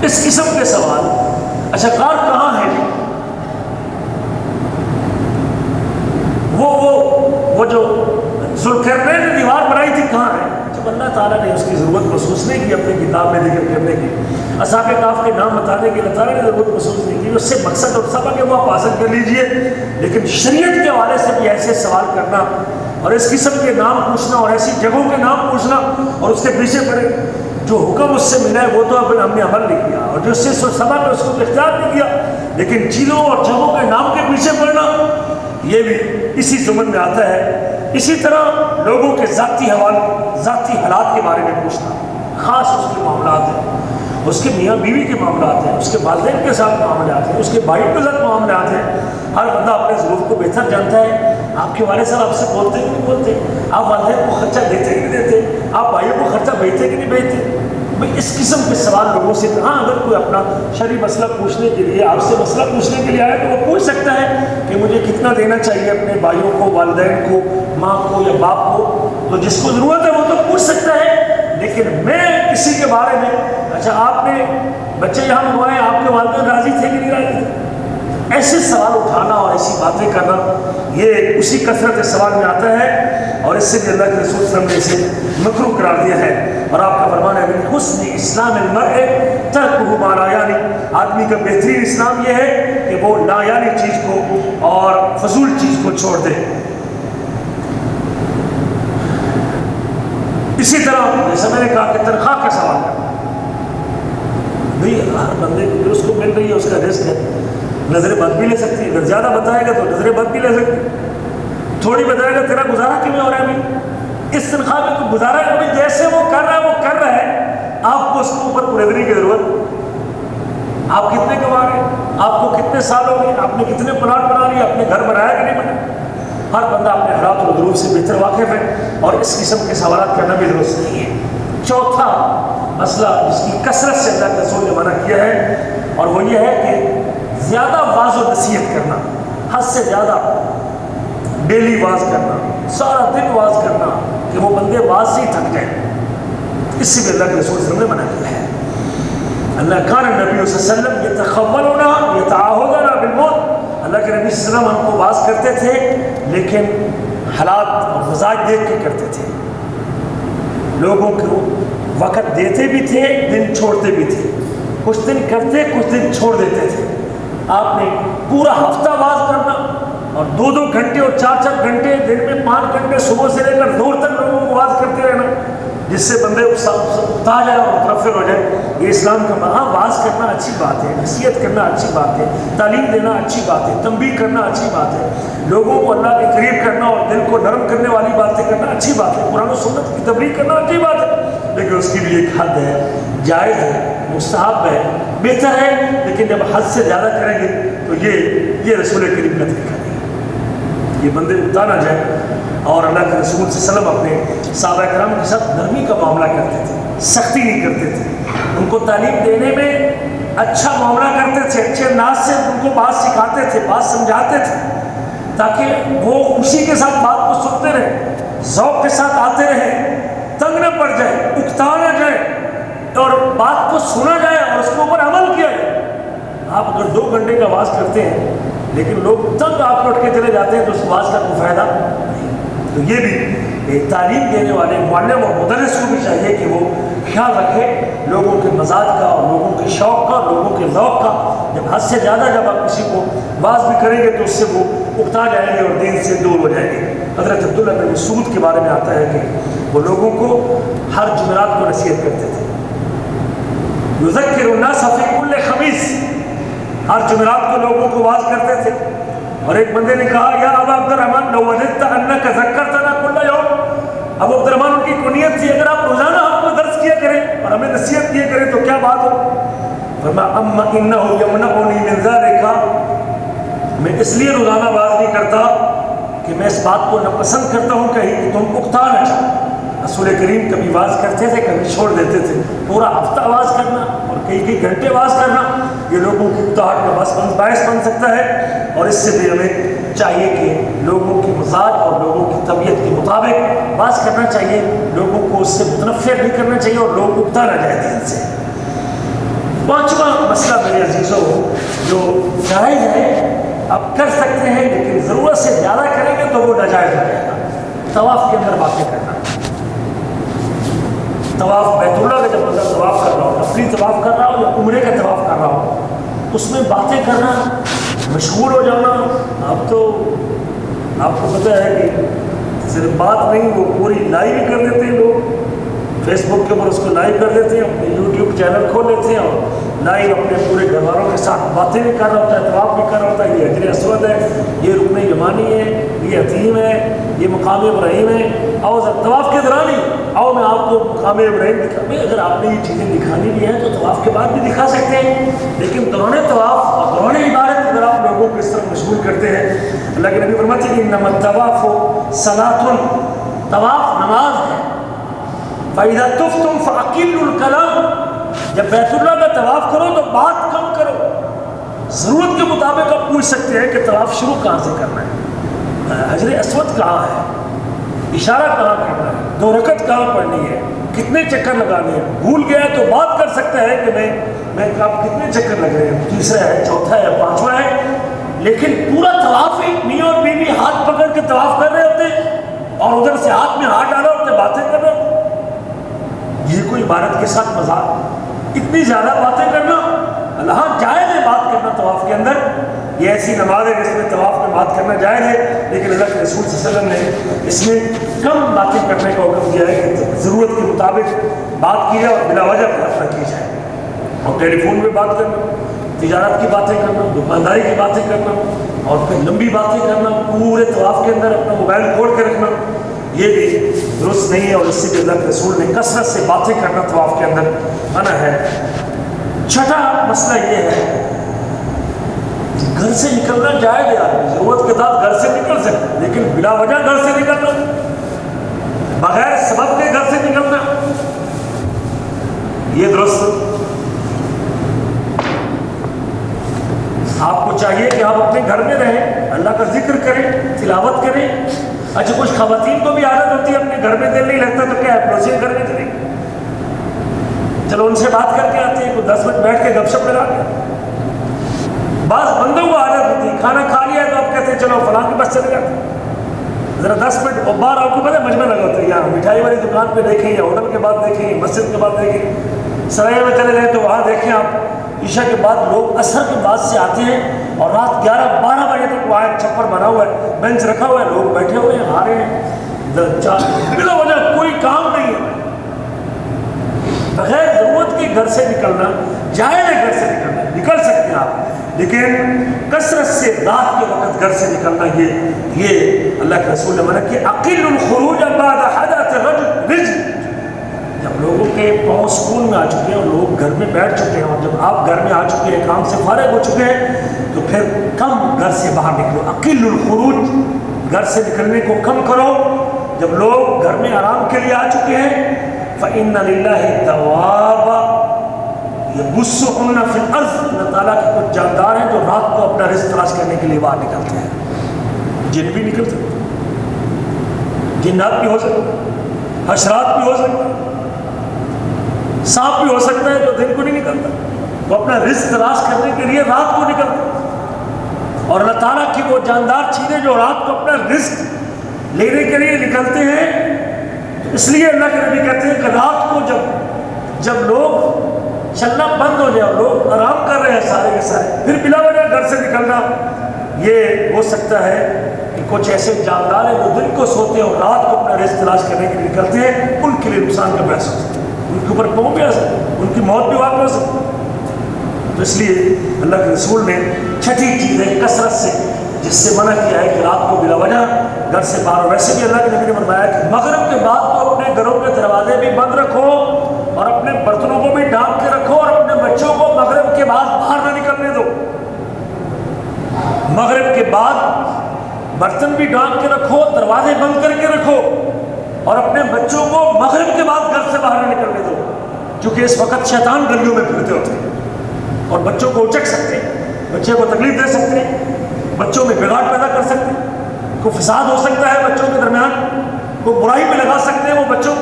اس قسم کے سوال. اچھا, غار کہاں ہے؟ وہ جو ذوالقرنین نے دیوار بنائی تھی کہاں ہے؟ جب اللہ تعالیٰ نے اس کی ضرورت محسوس نہیں کی اپنی کتاب میں ذکر کرنے کی, اصحاب کہف کے نام بتانے کی اللہ تعالیٰ نے ضرورت محسوس نہیں کی, اس سے مقصد اور سبق ہے وہ آپ حاصل کر لیجئے. لیکن شریعت کے حوالے سے بھی ایسے سوال کرنا اور اس قسم کے نام پوچھنا اور ایسی جگہوں کے نام پوچھنا اور اس کے پیچھے پڑے جو حکم اس سے ملا ہے وہ تو ہم نے عمل نہیں کیا, اور جو اس سے سبق ہے اس کو اختیار نہیں کیا, لیکن چیزوں اور جگہوں کے نام کے پیچھے پڑنا یہ بھی اسی ضمن میں آتا ہے. اسی طرح لوگوں کے ذاتی حالات کے بارے میں پوچھنا, خاص اس کے معاملات ہیں, اس کے میاں بیوی کے معاملات ہیں, اس کے والدین کے ساتھ معاملات ہیں, اس کے بھائی کے ساتھ معاملات ہیں. ہر بندہ اپنے ضرورت کو بہتر جانتا ہے. آپ کے والد صاحب آپ سے بولتے کہ نہیں بولتے, آپ والدین کو خرچہ دیتے کہ نہیں دیتے, آپ بھائیوں کو خرچہ بھیجتے کہ نہیں بھیجتے. بھائی اس قسم کے سوال لوگوں سے, ہاں اگر کوئی اپنا شرعی مسئلہ پوچھنے کے لیے آپ سے مسئلہ پوچھنے کے لیے آئے تو وہ پوچھ سکتا ہے کہ مجھے کتنا دینا چاہیے اپنے بھائیوں کو, والدین کو, ماں کو یا باپ کو, تو جس کو ضرورت ہے وہ تو پوچھ سکتا ہے. لیکن میں کسی کے بارے میں, اچھا آپ نے بچے یہاں منگوائے, آپ کے والدین راضی تھے کہ نہیں راضی تھے, ایسے سوال اٹھانا اور ایسی باتیں کرنا یہ اسی کثرت سوال میں آتا ہے. اور اس سے بھی اللہ کے رسول صلی اللہ علیہ وسلم نے اسے مکروہ قرار دیا ہے. اور آپ کا فرمان ہے من حسن اسلام المرء ترکہ ما لا یعنی, آدمی کا بہترین اسلام یہ ہے کہ وہ لا یعنی چیز کو اور فضول چیز کو چھوڑ دے. اسی طرح جیسا میں نے کہا کہ تنخواہ کا سوال کرنا, بھئی ہر بندے کو جو اس کو مل رہی ہے اس کا رزق ہے, نظر بد بھی لے سکتی ہے, اگر زیادہ بتائے گا تو نظر بد بھی لے سکتی, تھوڑی بتائے گا تیرا گزارا کیوں ہو رہا ہے, بھائی اس تنخواہ میں تو گزارا ہے, بھائی جیسے وہ کر رہا ہے وہ کر رہا ہے, آپ کو اس کے اوپر نظری کی ضرورت. آپ کتنے کما رہے ہیں, آپ کو کتنے سال ہو گئے, آپ نے کتنے پلاٹ بنا لیے, آپ نے گھر بنایا کہ نہیں بنا. ہر بندہ اپنے حالات اور ظروف سے بہتر واقف ہے, اور اس قسم کے سوالات کرنا بھی درست نہیں ہے. چوتھا مسئلہ جس کی کثرت سے اللہ کے رسول نے منع کیا ہے, اور وہ یہ ہے کہ زیادہ واعظ و نصیحت کرنا, حد سے زیادہ ڈیلی واعظ کرنا, سارا دن واعظ کرنا کہ وہ بندے واعظ سے ہی تھک جائیں. اس سے بھی اللہ کے رسول صلی اللہ علیہ وسلم نے منع کیا ہے. اللہ کان نبی صلی اللہ علیہ وسلم یتخولنا یتعاہدنا بالموت, اللہ کے نبی صلی اللہ علیہ وسلم ہم کو واعظ کرتے تھے لیکن حالات اور مزاج دیکھ کے کرتے تھے. لوگوں کو وقت دیتے بھی تھے, دن چھوڑتے بھی تھے, کچھ دن کرتے کچھ دن چھوڑ دیتے تھے. آپ نے پورا ہفتہ واعظ کرنا اور 2-2 گھنٹے اور 4-4 گھنٹے, دن میں 5 گھنٹے صبح سے لے کر دور تک لوگوں کو واعظ کرتے رہنا, جس سے بندے اکتا جائے اور مترفر ہو جائے. یہ اسلام کا ہاں واز کرنا اچھی بات ہے, نصیحت کرنا اچھی بات ہے, تعلیم دینا اچھی بات ہے, تنبیہ کرنا اچھی بات ہے, لوگوں کو اللہ کے قریب کرنا اور دل کو نرم کرنے والی باتیں کرنا اچھی بات ہے, قرآن و سنت کی تبلیغ کرنا اچھی بات ہے, لیکن اس کی بھی ایک حد ہے, جائز ہے, مستحب ہے, بہتر ہے. لیکن جب حد سے زیادہ کریں گے تو یہ رسول کریم کا طریقہ نہیں ہے. یہ بندے اکتا نہ جائے. اور اللہ کے رسول صلی اللہ علیہ وسلم اپنے صحابہ کرام کے ساتھ نرمی کا معاملہ کرتے تھے, سختی نہیں کرتے تھے. ان کو تعلیم دینے میں اچھا معاملہ کرتے تھے, اچھے انداز سے ان کو بات سکھاتے تھے, بات سمجھاتے تھے, تاکہ وہ خوشی کے ساتھ بات کو سنتے رہیں, ذوق کے ساتھ آتے رہیں, تنگ نہ پڑ جائے, اکتا نہ جائے, اور بات کو سنا جائے اور اس کے اوپر عمل کیا جائے. آپ اگر 2 گھنٹے کا واز کرتے ہیں لیکن لوگ تنگ آپ لوٹ کے چلے جاتے ہیں تو اس واز کا کوئی فائدہ نہیں. تو یہ بھی تعلیم دینے والے معلم اور مدرس کو بھی چاہیے کہ وہ خیال رکھے لوگوں کے مزاج کا اور لوگوں کے شوق کا اور لوگوں کے ذوق کا. جب حد سے زیادہ جب آپ کسی کو واز بھی کریں گے تو اس سے وہ اکتا جائیں گے اور دین سے دور ہو جائیں گے. حضرت عبداللہ بن مسعود کے بارے میں آتا ہے کہ وہ لوگوں کو ہر جمعرات کو نصیحت کرتے تھے. یذکر الناس فی کل خمیس, ہر جمعرات کو لوگوں کو واز کرتے تھے. اور ایک بندے نے کہا یا ابا عبد الرحمن لو وجدت انک ذکرتنا کل یوم, ابو عبد الرحمن ان کی کنیت تھی اگر آپ روزانہ ہم کو درس کیا کریں اور ہمیں نصیحت کیا کریں تو کیا بات ہو. فرمایا اما انه یمنعنی من ذلک, میں اس لیے روزانہ واز نہیں کرتا کہ میں اس بات کو ناپسند کرتا ہوں کہیں کہ تم اکتا نہ جاؤ. رسول کریم کبھی واز کرتے تھے, کبھی چھوڑ دیتے تھے. پورا ہفتہ واز کرنا اور کئی گھنٹے واز کرنا یہ لوگوں کی اکتاہٹ کا باعث بن سکتا ہے. اور اس سے بھی ہمیں چاہیے کہ لوگوں کی مزاج اور لوگوں کی طبیعت کے مطابق واز کرنا چاہیے, لوگوں کو اس سے متنفر نہیں کرنا چاہیے اور لوگ اکتا نہ جائے دین سے. 5واں مسئلہ میرے عزیزوں جو جائز ہے آپ کر سکتے ہیں لیکن ضرورت سے زیادہ کریں گے تو وہ ناجائز ہو جائے گا. طواف کے اندر باتیں کرنا. طواف بیت اللہ کا جب اندر طواف کر رہا ہو, اپنی طواف کر رہا ہو یا عمرے کا طواف کر رہا ہو, اس میں باتیں کرنا, مشغول ہو جانا. اب تو آپ کو پتہ ہے کہ صرف بات نہیں, وہ پوری لائیو کر دیتے ہیں لوگ, فیس بک کے اوپر اس کو لائیو کر دیتے ہیں, اپنے یوٹیوب چینل کھول لیتے ہیں اور لائیو اپنے پورے گھر والوں کے ساتھ باتیں بھی کر رہا ہوتا ہے, طواف بھی کر رہا ہوتا ہے. یہ حجر اسود ہے, یہ رکن یمانی ہے, یہ عظیم ہے, یہ مقام ابراہیم ہے. اور طواف کے دوران ہی آؤ میں آپ کو مقام ابراہیم دکھا. اگر آپ نے یہ چیزیں دکھانی بھی ہیں تو طواف کے بعد بھی دکھا سکتے ہیں, لیکن دوران طواف اور دوران عبادت اگر آپ لوگوں کو اس طرح مشغول کرتے ہیں. اللہ کے نبی فرماتے ہیں انما الطواف صلاۃ, طواف نماز ہے. فَإِذَا تُفْتُمْ فَأَقِلُّوا الْكَلَامَ, جب بیت اللہ کا طواف کرو تو بات کم کرو. ضرورت کے مطابق آپ پوچھ سکتے ہیں کہ طواف شروع کہاں سے کرنا ہے, حجر اسود کہاں ہے, اشارہ کہاں کرنا ہے, 2 رکعت کہاں پڑھنی ہے, کتنے چکر لگانے ہیں. بھول گیا تو بات کر سکتا ہے کہ میں آپ کتنے چکر لگ رہے ہیں, 3 ہے, 4 ہے, 5واں ہے. لیکن پورا طواف ہی میاں اور بیوی ہاتھ پکڑ کے طواف کر رہے ہوتے اور ادھر سے ہاتھ میں ہاتھ ڈالا ہوتے باتیں کر رہے ہوتے. یہ کوئی عبادت کے ساتھ مذاق, اتنی زیادہ باتیں کرنا. اللہ جائز ہے بات کرنا طواف کے اندر, یہ ایسی نماز ہے جس میں طواف میں بات کرنا جائز ہے, لیکن اللہ کے رسول صلی اللہ علیہ وسلم نے اس میں کم باتیں کرنے کا حکم دیا ہے کہ ضرورت کے مطابق بات کی جائے اور بلا وجہ بات نہ کی جائے. اور ٹیلی فون میں بات کرنا, تجارت کی باتیں کرنا, دکانداری کی باتیں کرنا اور پھر لمبی باتیں کرنا, پورے طواف کے اندر اپنا موبائل کھول کے رکھنا, یہ بھی درست نہیں ہے. اور اس سے بھی اللہ کے رسول نے کثرت سے باتیں کرنا طواف کے اندر منع ہے. 6واں مسئلہ یہ ہے گھر سے نکلنا جائز ہے. آدمی ضرورت کے ساتھ گھر سے نکل سکتا, لیکن بلا وجہ گھر سے نکلنا, بغیر سبب کے گھر سے نکلنا, یہ درست. آپ کو چاہیے کہ آپ اپنے گھر میں رہیں, اللہ کا ذکر کریں, تلاوت کریں. اچھا کچھ خواتین کو بھی عادت ہوتی ہے اپنے گھر میں دل نہیں لگتا تو کیا ہے پڑوسی کے گھر میں چلیں, چلو ان سے بات کر کے آتے ہیں, کوئی 10 منٹ بیٹھ کے گپ شپ لگا کے. بعض بندوں کو عادت ہوتی ہے کھانا کھا لیا ہے تو آپ کہتے ہیں چلو فلاں کے پاس چلے جاتے ہیں ذرا 10 منٹ. اور باہر آپ کو پتہ ہے مجمع لگا ہوتا ہے, یا مٹھائی والی دکان پہ دیکھیں یا ہوٹل کے بعد دیکھیں, مسجد کے بعد دیکھیں, سرائے میں چلے جائیں تو وہاں دیکھیں آپ. عشاء کے بعد لوگ عصر کے بعد سے آتے ہیں اور رات 11-12 بجے تک وہاں ایک چھپر بنا ہوا ہے, بینچ رکھا ہوا ہے, لوگ بیٹھے ہوئے ہیں, آ رہے ہیں, بلا وجہ کوئی کام نہیں ہے. گھر سے نکلنا جائز ہے، گھر سے نکلنا نکل سکتے ہیں آپ، لیکن کثرت سے رات کے وقت گھر سے نکلنا یہ اللہ کے رسول نے منع کیا۔ اقل الخروج بعد حدث رجل، جب لوگوں کے پاؤں اسکول میں آ چکے ہیں اور لوگ گھر میں بیٹھ چکے ہیں، اور جب آپ گھر میں آ چکے ہیں، کام سے فارغ ہو چکے ہیں، تو پھر کم گھر سے باہر نکلو۔ اقل الخروج، گھر سے نکلنے کو کم کرو۔ جب لوگ گھر میں آرام کے لیے آ چکے ہیں، فَإِنَّ لِلَّهِ دَوَابَ يَبُثُّهُنَّ فِي الْأَرْضِ، اللہ تعالیٰ کے کچھ جاندار ہیں جو رات کو اپنا رزق تلاش کرنے کے لیے باہر نکلتے ہیں۔ جن بھی نکل سکتے ہیں، جنات بھی ہو سکتے ہیں، حشرات بھی ہو سکتے ہیں، سانپ بھی ہو سکتا ہے جو دن کو نہیں نکلتا، وہ اپنا رزق تلاش کرنے کے لیے رات کو نکلتا ہے۔ اور اللہ تعالیٰ کی وہ جاندار چیزیں جو رات کو اپنا رزق لینے کے لیے نکلتے ہیں، اس لیے اللہ کے نبی کہتے ہیں کہ رات کو جب لوگ چلنا بند ہو جائے، لوگ آرام کر رہے ہیں سارے کے سارے، پھر بلا وجہ گھر سے نکلنا، یہ ہو سکتا ہے کہ کچھ ایسے جاندار ہیں جو دن کو سوتے ہیں اور رات کو اپنا رزق تلاش کرنے کے لیے نکلتے ہیں، ان کے لیے نقصان کا باعث ہو سکتا ہے، ان کے اوپر پاؤں بھی آ سکتا ہے، ان کی موت بھی واقع ہو سکتی ہے۔ تو اس لیے اللہ کے رسول نے چھٹی چیز ہے کثرت سے، جس سے منع کیا ہے کہ رات کو بلا وجہ گھر سے باہر۔ ویسے بھی اللہ کے نبی نے فرمایا کہ مغرب کے بعد تو اپنے گھروں کے دروازے بھی بند رکھو اور اپنے برتنوں کو بھی ڈھانپ کے رکھو اور اپنے بچوں کو مغرب کے بعد باہر نہ نکلنے دو۔ مغرب کے بعد برتن بھی ڈھانپ کے رکھو، دروازے بند کر کے رکھو اور اپنے بچوں کو مغرب کے بعد گھر سے باہر نہ نکلنے دو، کیونکہ اس وقت شیطان گلیوں میں پھرتے ہوتے ہیں اور بچوں کو اچک سکتے ہیں، بچے کو تکلیف دے سکتے ہیں، بچوں میں بگاڑ پیدا کر سکتے ہیں، کوئی فساد ہو سکتا ہے بچوں کے درمیان، کوئی برائی میں لگا سکتے ہیں وہ بچوں۔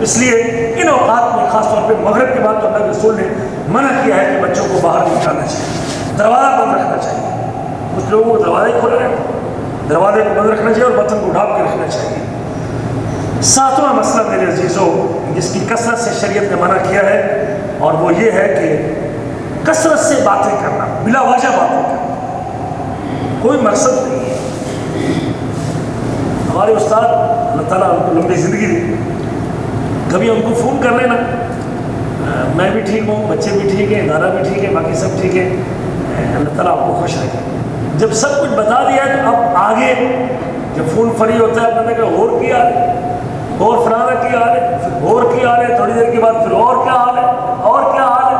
اس لیے ان اوقات میں خاص طور پہ مغرب کے بعد تو اللہ کے رسول نے منع کیا ہے کہ بچوں کو باہر نہیں نکالنا چاہیے، دروازہ بند رکھنا چاہیے۔ کچھ لوگوں کو دروازے کھولے رہتے، دروازے کو بند رکھنا چاہیے اور برتن کو ڈھانپ کے رکھنا چاہیے۔ ساتواں مسئلہ میرے عزیزوں جس کی کثرت سے شریعت نے منع کیا ہے، اور وہ یہ ہے کہ کثرت سے باتیں کرنا، بلا وجہ باتیں کرنا، کوئی مقصد نہیں ہے۔ ہمارے استاد اللہ تعالیٰ ان کو لمبی زندگی دی، کبھی ان کو فون کر لینا، میں بھی ٹھیک ہوں، بچے بھی ٹھیک ہیں، ادارہ بھی ٹھیک ہے، باقی سب ٹھیک ہے، اللہ تعالیٰ آپ کو خوش رکھے۔ جب سب کچھ بتا دیا تو اب آگے جب فون فری ہوتا ہے اپنے کہ اور کیا ہے، اور فلانا کی حال ہے، پھر اور کی حال ہے، تھوڑی دیر کے بعد پھر اور کیا حال ہے، اور کیا حال ہے،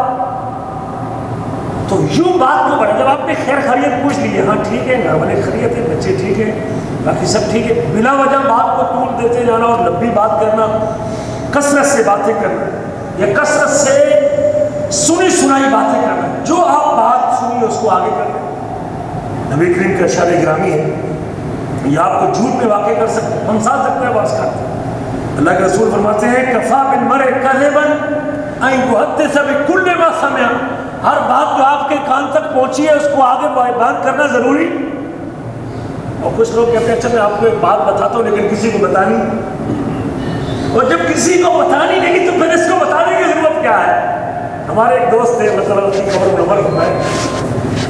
تو یوں بات کو بڑھے۔ جب آپ نے خیر خیریت پوچھ لی ہے، ہاں ٹھیک ہے، گھر والے خیریت ہے، بچے ٹھیک ہیں، باقی سب ٹھیک ہے، بلا وجہ بات کو طول دیتے جانا اور لمبی بات کرنا، کثرت سے باتیں کرنا یا کثرت سے سنی سنائی باتیں کرنا، جو آپ بات سنی اس کو آگے کرنا۔ نبی کریم کا ارشاد گرامی ہے، یہ آپ کو جھوٹ میں واقع کر سکتے ہیں، ہنسا سکتے ہیں، باز کرتے ہیں۔ اللہ کے رسول فرماتے ہیں کفا بالمرء کذبا ان یحدث بکل ما سمع، ہر بات جو آپ کے کان تک پہنچی ہے اس کو آگے بیان کرنا ضروری۔ اور کچھ لوگ کہتے ہیں اچھا میں آپ کو ایک بات بتاتا ہوں لیکن کسی کو بتانی، اور جب کسی کو بتانی نہیں تو پھر اس کو بتانے کی ضرورت کیا ہے؟ ہمارے ایک دوست تھے مطلب اپنی خبر نمبر ہے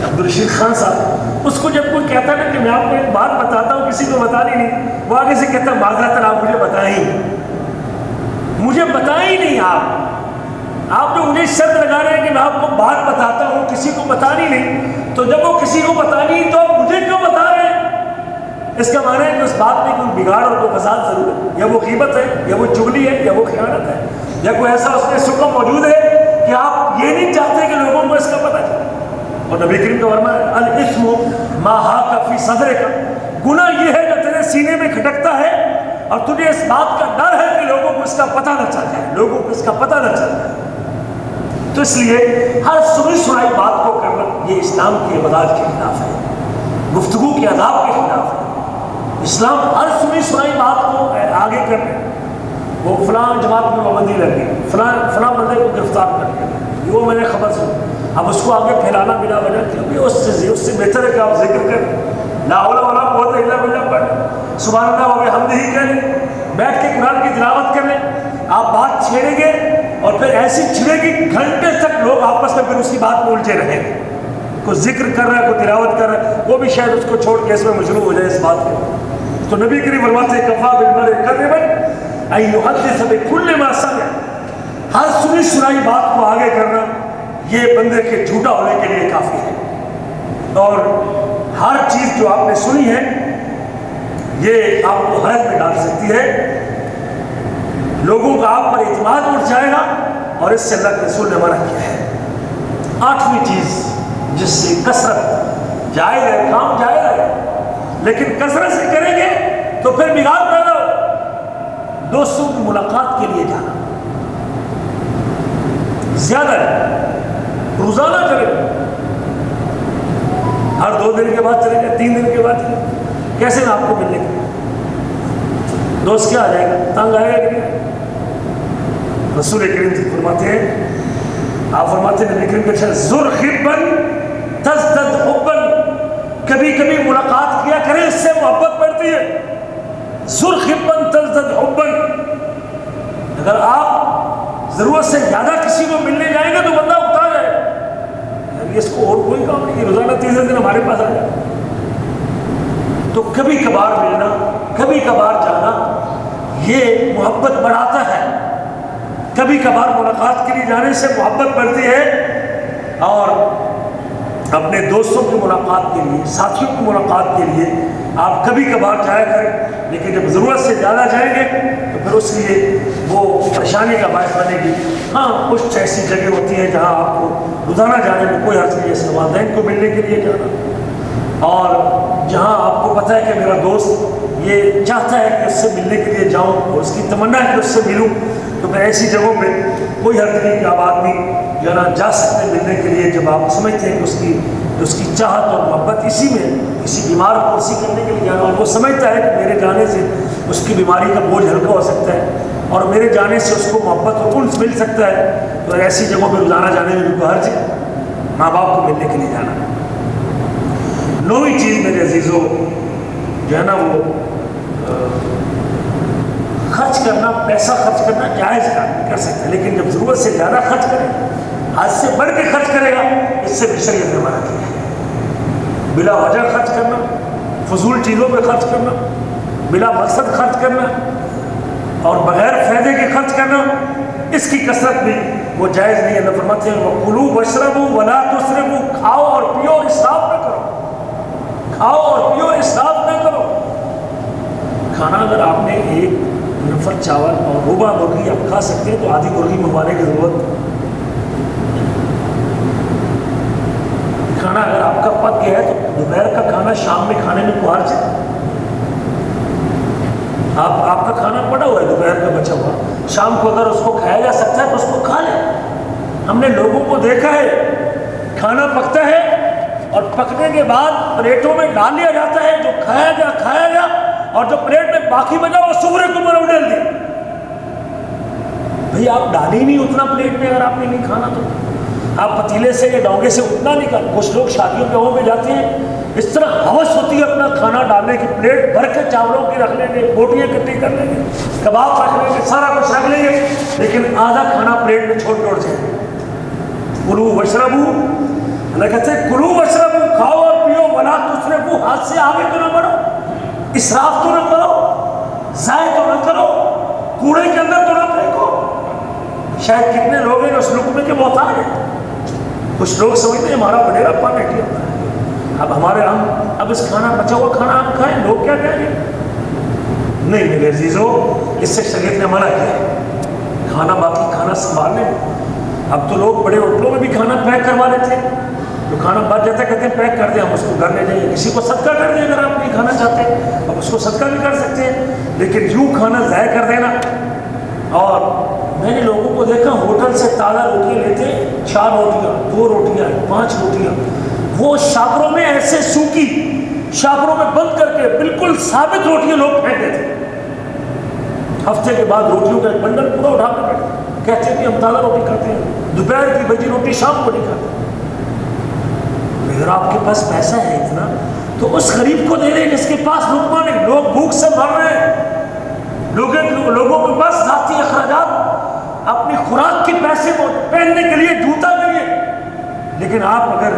عبدالرشید خان صاحب، اس کو جب کوئی کہتا نا کہ میں آپ کو ایک بات بتاتا ہوں کسی کو بتانی نہیں، وہ آگے سے کہتا معذرت آپ مجھے بتائیں نہیں، آپ جو مجھے شرط لگا رہے ہیں کہ میں آپ کو بات بتاتا ہوں کسی کو بتانی نہیں، تو جب وہ کسی کو بتانی تو مجھے کیوں بتا رہے ہیں؟ اس کا معنی ہے کہ اس بات میں کوئی بگاڑ اور کوئی فساد ضرور ہے، یا وہ غیبت ہے، یا وہ چغلی ہے، یا وہ خیانت ہے، یا کوئی ایسا اس میں سکم موجود ہے کہ آپ یہ نہیں چاہتے کہ لوگوں کو اس کا پتہ چلے۔ اور نبی کریم کا فرمان ہے الاسم ما حاک فی صدرک، گناہ یہ ہے جو تیرے سینے میں کھٹکتا ہے اور تجھے اس بات کا ڈر ہے کہ لوگوں کو اس کا پتہ نہ چل جائے، لوگوں کو اس کا پتہ نہ چل جائے۔ تو اس لیے ہر سنی سنائی بات کو کرنا یہ اسلام کے مزاج کے خلاف ہے، گفتگو کے آداب کے خلاف ہے۔ اسلام ہر سنی سنائی بات کو آگے کرنے، وہ فلاں جماعت میں پابندی لگ گئی، فلاں بندے کو گرفتار کر لیا، وہ میں نے خبر سنی، اب اس کو آگے پھیلانا بلا وجہ کیونکہ اس سے بہتر ہے کہ آپ ذکر کریں، لا حول ولا قوت الا باللہ پڑھیں، سبحان اللہ و بحمدہ کہہ لیں، بیٹھ کے قرآن کی تلاوت کر لیں۔ آپ بات چھیڑیں گے اور پھر ایسی چھڑے گی گھنٹے تک لوگ آپس میں پھر اسی بات میں الجھے رہیں گے، کوئی ذکر کر رہا ہے، کوئی تلاوت کر رہا ہے، وہ بھی شاید اس کو چھوڑ کے اس میں مشروع ہو جائے اس بات میں۔ تو نبی کریم فرماتے ہیں کفا بالمرء کذبا ان یحدث بکل ما سمع، ہر سنی سنائی بات کو آگے کرنا یہ بندے کے جھوٹا ہونے کے لیے کافی ہے. اور ہر چیز جو آپ نے سنی ہے یہ آپ کو حیرت میں ڈال سکتی ہے. لوگوں کا آپ پر اعتماد اٹھ جائے گا اور اس سے اللہ کے رسول نے منع کیا ہے. 8ویں چیز جس سے کثرت جائز ہے، کام جائز ہے لیکن کثرت سے کریں گے تو پھر بگاڑ پیدا ہو. دوستوں کی ملاقات کے لیے جانا زیادہ ہے، روزانہ کریں، ہر 2 دن کے بعد چلیں گے، 3 دن کے بعد چلیں گے. کیسے میں آپ کو ملنے کے لیے دوست کیا آ جائے گا، تنگ آئے گا کہ نہیں؟ رسول کریم سے فرماتے ہیں، آپ فرماتے ہیں نبی کریم کے شاید زر خبن تزدد حبن، کبھی کبھی ملاقات کیا کریں اس سے محبت بڑھتی ہے. زر خبن تزدد حبن. اگر آپ ضرورت سے زیادہ کسی کو ملنے جائیں گے تو بندہ اکتا جائے گا، اس کو اور کوئی کام نہیں، روزانہ 3 دن ہمارے پاس آ جائے. تو کبھی کبھار ملنا، کبھی کبھار جانا یہ محبت بڑھاتا ہے. کبھی کبھار ملاقات کے لیے جانے سے محبت بڑھتی ہے. اور اپنے دوستوں کی ملاقات کے لیے، ساتھیوں کی ملاقات کے لیے آپ کبھی کبھار جایا کریں، لیکن جب ضرورت سے زیادہ جائیں گے تو پھر اس لیے وہ پریشانی کا باعث بنے گی. ہاں کچھ ایسی جگہ ہوتی ہیں جہاں آپ کو روزانہ جانے میں کوئی حرج نہیں، جیسے والدین کو ملنے کے لیے جانا، اور جہاں آپ کو پتہ ہے کہ میرا دوست یہ چاہتا ہے کہ اس سے ملنے کے لیے جاؤں اور اس کی تمنا ہے کہ اس سے ملوں، تو پھر ایسی جگہوں پہ کوئی حرج نہیں کہ آپ آدمی جو ہے نا جا سکتے ہیں ملنے کے لیے جب آپ سمجھتے ہیں کہ اس کی چاہت اور محبت اسی میں، کسی بیمار کو کرسی کرنے کے لیے جانا، اور وہ سمجھتا ہے کہ میرے جانے سے اس کی بیماری کا بوجھ ہلکا ہو سکتا ہے اور میرے جانے سے اس کو محبت اور انس مل سکتا ہے، تو ایسی جگہوں پہ روزانہ جانے میں بھی کوئی حرج ہے. ماں باپ کو ملنے کے لیے جانا. 9ویں چیز میرے عزیزوں جو ہے نا وہ خرچ کرنا، پیسہ خرچ کرنا جائز کر سکتے ہیں، لیکن جب ضرورت سے زیادہ خرچ کرے، حد سے بڑھ کے خرچ کرے گا، اس سے بھی شریعت نے منع کیا ہے. بلا وجہ خرچ کرنا، فضول چیزوں پہ خرچ کرنا، بلا مقصد خرچ کرنا اور بغیر فائدے کے خرچ کرنا، اس کی کثرت بھی وہ جائز نہیں ہے. اللہ فرماتے ہیں وَكُلُوا وَاشْرَبُوا وَلَا تُسْرِفُوا، کھاؤ اور پیو اور اسراف نہ کرو، کھاؤ اور پیو اسراف نہ کرو. کھانا اگر آپ نے 1 نفر چاول اور ربع مرغی آپ کھا سکتے ہیں تو آدھی مرغی منگوانے کی ضرورت. کھانا اگر آپ کا پک گیا ہے تو دوپہر کا کھانا شام میں کھانے میں کوئی حرج ہے؟ آپ کا کھانا پڑا ہوا ہے دوپہر کا بچا ہوا، شام کو اگر اس کو کھایا جا سکتا ہے تو اس کو کھا لیں. ہم نے لوگوں کو دیکھا ہے کھانا پکتا ہے اور پکنے کے بعد پلیٹوں میں ڈال لیا جاتا ہے، جو کھایا گیا اور جو پلیٹ میں باقی بچا وہ سفرے کے اوپر اڈیل دیا. بھئی آپ ڈالی نہیں اتنا پلیٹ میں، اگر آپ نے نہیں کھانا تو آپ پتیلے سے یا ڈونگے سے اتنا نہیں کھانا. کچھ لوگ شادیوں کے پہ جاتے ہیں، اس طرح ہوش ہوتی ہے اپنا کھانا ڈالنے کی، پلیٹ بھر کے چاولوں کی رکھ لیں گے، بوٹیاں کٹی کر لیں گے، کباب رکھ لیں گے، سارا کچھ رکھ لیں گے، لیکن آدھا کھانا پلیٹ میں چھوڑ کے اڑ جائیں گے. کلو وشربو، اللہ کہتے ہیں کلو وشربو، کھاؤ اور پیو، ولا تسرفو، ہاتھ سے آگے تو نہ بڑھو، اسراف تو نہ کرو، ضائع تو نہ کرو، کوڑے کے اندر تو نہ پھینکو. شاید کتنے لوگ ہیں اس لقمے کے محتاج ہیں. کچھ لوگ سمجھتے ہیں ہمارا وڈیرا پان ہے، اب ہمارے اب اس کھانا بچا ہوا کھانا ہم کھائیں، لوگ کیا کہیں گے؟ نہیں میرے عزیزو، اس سے شریعت نے منع کیا کھانا باقی کھانا سنبھالنے. اب تو لوگ بڑے ہوٹلوں میں بھی کھانا پیک کروا لیتے ہیں، تو کھانا بچ جاتا ہے کہتے ہیں پیک کر دیں، ہم اس کو گھر لے جائیں، کسی کو صدقہ کر دیں اگر آپ نہیں کھانا چاہتے ہیں، اب اس کو صدقہ بھی کر سکتے ہیں، لیکن یوں کھانا ضائع کر دینا. اور میں نے لوگوں کو دیکھا ہوٹل سے تازہ روٹیاں لیتے، 4 روٹیاں 2 روٹیاں 5 روٹیاں، وہ شاپروں میں ایسے سوکھی شاپروں میں بند کر کے بالکل ثابت روٹیاں لوگ پھینک دیتے. ہفتے کے بعد روٹیوں کا ایک بنڈل پورا اٹھا کر بیٹھتے، کہتے ہیں کہ ہم تازہ روٹی کھاتے ہیں، دوپہر کی بجی روٹی شام کو نہیں کھاتے. اگر آپ کے پاس پیسہ ہے اتنا تو اس غریب کو دے دیں جس کے پاس لقمہ نہیں. لوگ بھوک سے مر رہے ہیں، لوگوں کے پاس ذاتی اخراجات، اپنی خوراک کے پیسے پہننے کے لیے جوتا نہیں ہے، لیکن آپ اگر